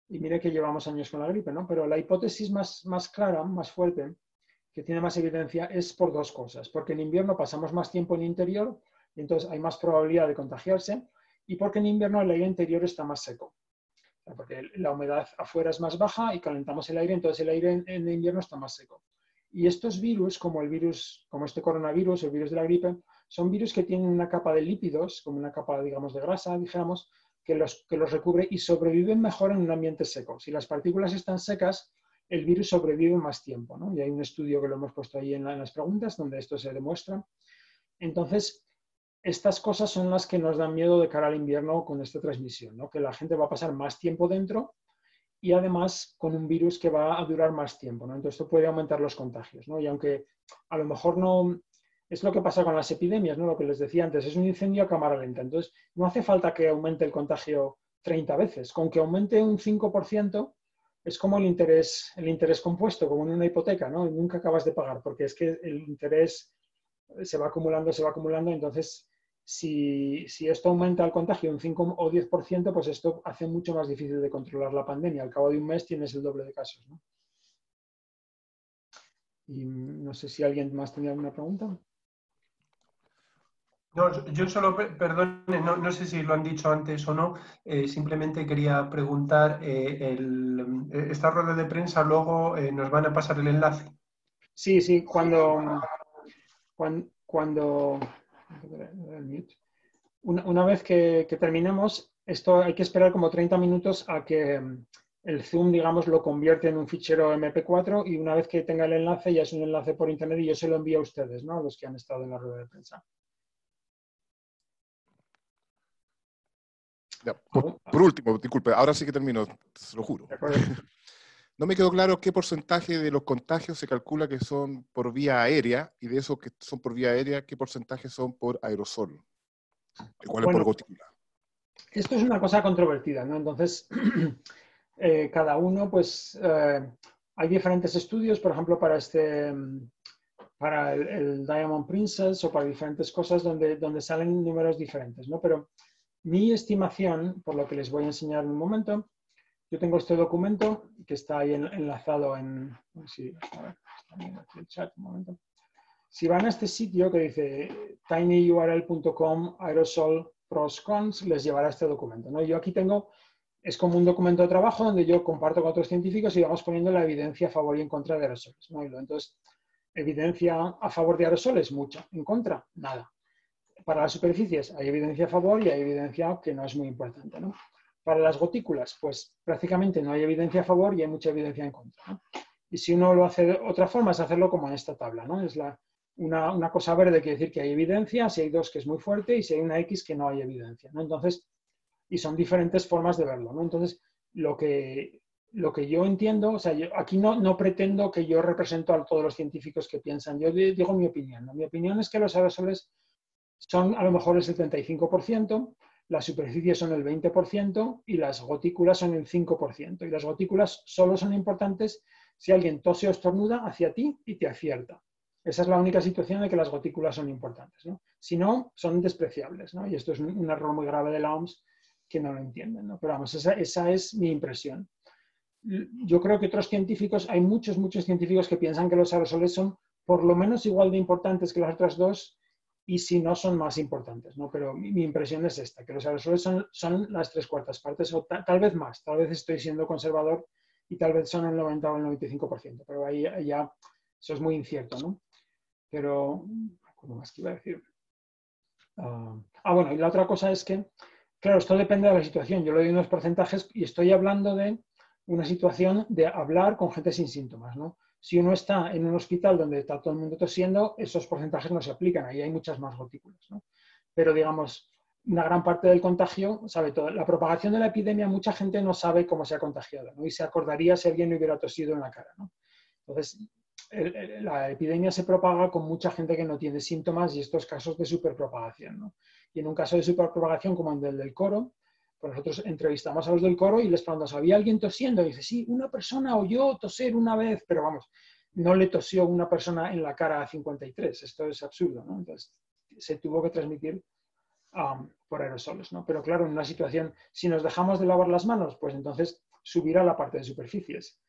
y mire que llevamos años con la gripe, ¿no? Pero la hipótesis más clara, más fuerte, que tiene más evidencia, es por dos cosas. Porque en invierno pasamos más tiempo en interior y entonces hay más probabilidad de contagiarse, y porque en invierno el aire interior está más seco. Porque la humedad afuera es más baja y calentamos el aire, entonces el aire en invierno está más seco. Y estos virus, como este coronavirus, el virus de la gripe, son virus que tienen una capa de lípidos, como una capa, digamos, de grasa, dijéramos, que los recubre y sobreviven mejor en un ambiente seco. Si las partículas están secas, el virus sobrevive más tiempo, ¿no? Y hay un estudio que lo hemos puesto ahí en las preguntas donde esto se demuestra. Entonces, estas cosas son las que nos dan miedo de cara al invierno con esta transmisión, ¿no? Que la gente va a pasar más tiempo dentro y además con un virus que va a durar más tiempo, ¿no? Entonces esto puede aumentar los contagios, ¿no? Y aunque a lo mejor no es lo que pasa con las epidemias, ¿no? Lo que les decía antes, es un incendio a cámara lenta. Entonces no hace falta que aumente el contagio 30 veces. Con que aumente un 5% es como el interés compuesto, como en una hipoteca, ¿no? Y nunca acabas de pagar porque es que el interés se va acumulando, entonces si esto aumenta el contagio un 5 o 10%, pues esto hace mucho más difícil de controlar la pandemia. Al cabo de un mes tienes el doble de casos, ¿no? Y no sé si alguien más tenía alguna pregunta. No, yo solo, perdone, no sé si lo han dicho antes o no, simplemente quería preguntar, esta rueda de prensa luego nos van a pasar el enlace. Sí, cuando una vez que terminemos, esto hay que esperar como 30 minutos a que el Zoom, digamos, lo convierte en un fichero MP4 y una vez que tenga el enlace, ya es un enlace por internet y yo se lo envío a ustedes, ¿no? A los que han estado en la rueda de prensa. Ya, por último, disculpe, ahora sí que termino, se lo juro. No me quedó claro qué porcentaje de los contagios se calcula que son por vía aérea, y de esos que son por vía aérea, qué porcentaje son por aerosol, y cuál es por gotícula. Esto es una cosa controvertida, ¿no? Entonces, cada uno, pues, hay diferentes estudios, por ejemplo, para el Diamond Princess o para diferentes cosas donde salen números diferentes, ¿no? Pero mi estimación, por lo que les voy a enseñar en un momento, yo tengo este documento que está ahí enlazado en... Sí, a ver, está viendo aquí el chat un momento. Si van a este sitio que dice tinyurl.com aerosol pros cons, les llevará a este documento, ¿no? Yo aquí tengo, es como un documento de trabajo donde yo comparto con otros científicos y vamos poniendo la evidencia a favor y en contra de aerosoles, ¿no? Entonces, evidencia a favor de aerosoles, mucha. En contra, nada. Para las superficies hay evidencia a favor y hay evidencia que no es muy importante, ¿no? Para las gotículas, pues prácticamente no hay evidencia a favor y hay mucha evidencia en contra, ¿no? Y si uno lo hace de otra forma es hacerlo como en esta tabla, ¿no? Es una cosa verde quiere decir que hay evidencia, si hay dos que es muy fuerte y si hay una X que no hay evidencia, ¿no? Entonces, y son diferentes formas de verlo, ¿no? Entonces, lo que yo entiendo, o sea, yo aquí no pretendo que yo represento a todos los científicos que piensan, yo digo mi opinión, ¿no? Mi opinión es que los aerosoles son a lo mejor el 75%, las superficies son el 20% y las gotículas son el 5%. Y las gotículas solo son importantes si alguien tose o estornuda hacia ti y te acierta. Esa es la única situación en que las gotículas son importantes, ¿no? Si no, son despreciables, ¿no? Y esto es un error muy grave de la OMS que no lo entienden, ¿no? Pero vamos, esa es mi impresión. Yo creo que otros científicos, hay muchos científicos que piensan que los aerosoles son por lo menos igual de importantes que las otras dos y si no son más importantes, ¿no? Pero mi impresión es esta, que los aerosoles son las 3/4 partes, o tal vez más, tal vez estoy siendo conservador y tal vez son el 90 o el 95%, pero ahí ya eso es muy incierto, ¿no? Pero, ¿cómo más que iba a decir? Bueno, y la otra cosa es que, claro, esto depende de la situación. Yo le doy unos porcentajes y estoy hablando de una situación de hablar con gente sin síntomas, ¿no? Si uno está en un hospital donde está todo el mundo tosiendo, esos porcentajes no se aplican, ahí hay muchas más gotículas, ¿no? Pero, digamos, una gran parte del contagio, sabe todo. La propagación de la epidemia, mucha gente no sabe cómo se ha contagiado, ¿no? Y se acordaría si alguien le hubiera tosido en la cara, ¿no? Entonces, la epidemia se propaga con mucha gente que no tiene síntomas y estos casos de superpropagación, ¿no? Y en un caso de superpropagación como el del coro, pues nosotros entrevistamos a los del coro y les preguntamos, ¿había alguien tosiendo? Y dice, sí, una persona oyó toser una vez, pero vamos, no le tosió una persona en la cara a 53. Esto es absurdo, ¿no? Entonces, se tuvo que transmitir por aerosoles, ¿no? Pero claro, en una situación, si nos dejamos de lavar las manos, pues entonces subirá la parte de superficies.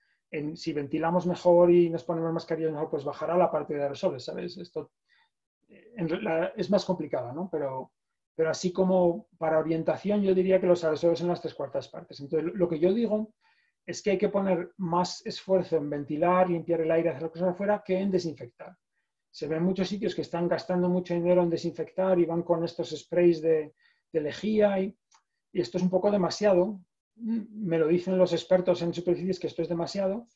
Si ventilamos mejor y nos ponemos mascarillas mejor, pues bajará la parte de aerosoles, ¿sabes? Esto es más complicado, ¿no? Pero así como para orientación, yo diría que los aerosoles son las 3/4 partes. Entonces, lo que yo digo es que hay que poner más esfuerzo en ventilar, limpiar el aire, hacer las cosas afuera, que en desinfectar. Se ven muchos sitios que están gastando mucho dinero en desinfectar y van con estos sprays de lejía y esto es un poco demasiado. Me lo dicen los expertos en superficies que esto es demasiado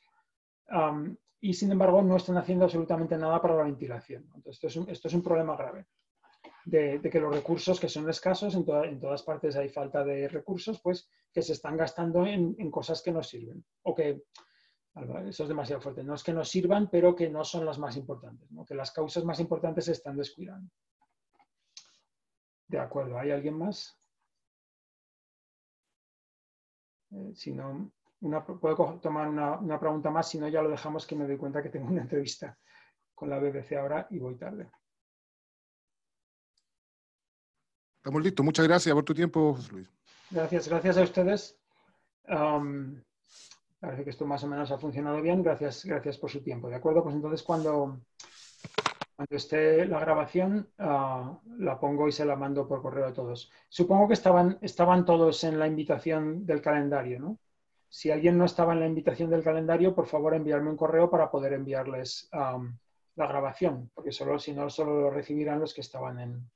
y sin embargo no están haciendo absolutamente nada para la ventilación. Entonces, esto es un problema grave de que los recursos que son escasos, en todas partes hay falta de recursos, pues que se están gastando en cosas que no sirven o que, eso es demasiado fuerte, no es que no sirvan, pero que no son las más importantes, ¿no? Que las causas más importantes se están descuidando. De acuerdo, ¿hay alguien más? Si no, puedo tomar una pregunta más, si no ya lo dejamos, que me doy cuenta que tengo una entrevista con la BBC ahora y voy tarde. Estamos listos. Muchas gracias por tu tiempo, José Luis. Gracias a ustedes. Parece que esto más o menos ha funcionado bien. Gracias por su tiempo. ¿De acuerdo? Pues entonces cuando esté la grabación, la pongo y se la mando por correo a todos. Supongo que estaban todos en la invitación del calendario, ¿no? Si alguien no estaba en la invitación del calendario, por favor enviarme un correo para poder enviarles la grabación, porque si no, solo lo recibirán los que estaban en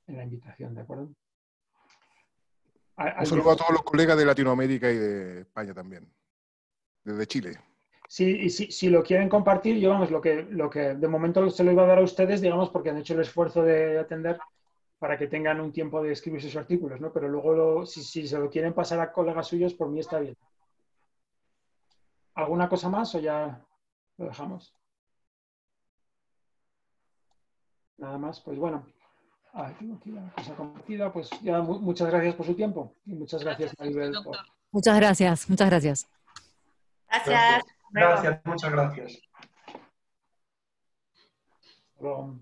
la invitación, ¿de acuerdo? Un saludo a todos los colegas de Latinoamérica y de España también, desde Chile. Sí, y si lo quieren compartir, yo vamos, lo que de momento se lo iba a dar a ustedes, digamos, porque han hecho el esfuerzo de atender, para que tengan un tiempo de escribir sus artículos, ¿no? Pero luego, si se lo quieren pasar a colegas suyos, por mí está bien. ¿Alguna cosa más o ya lo dejamos? Nada más, pues bueno. Tengo aquí la cosa compartida. Pues ya muchas gracias por su tiempo y muchas gracias, Maribel. Muchas gracias, muchas gracias. Gracias. Gracias, muchas gracias. Hasta luego.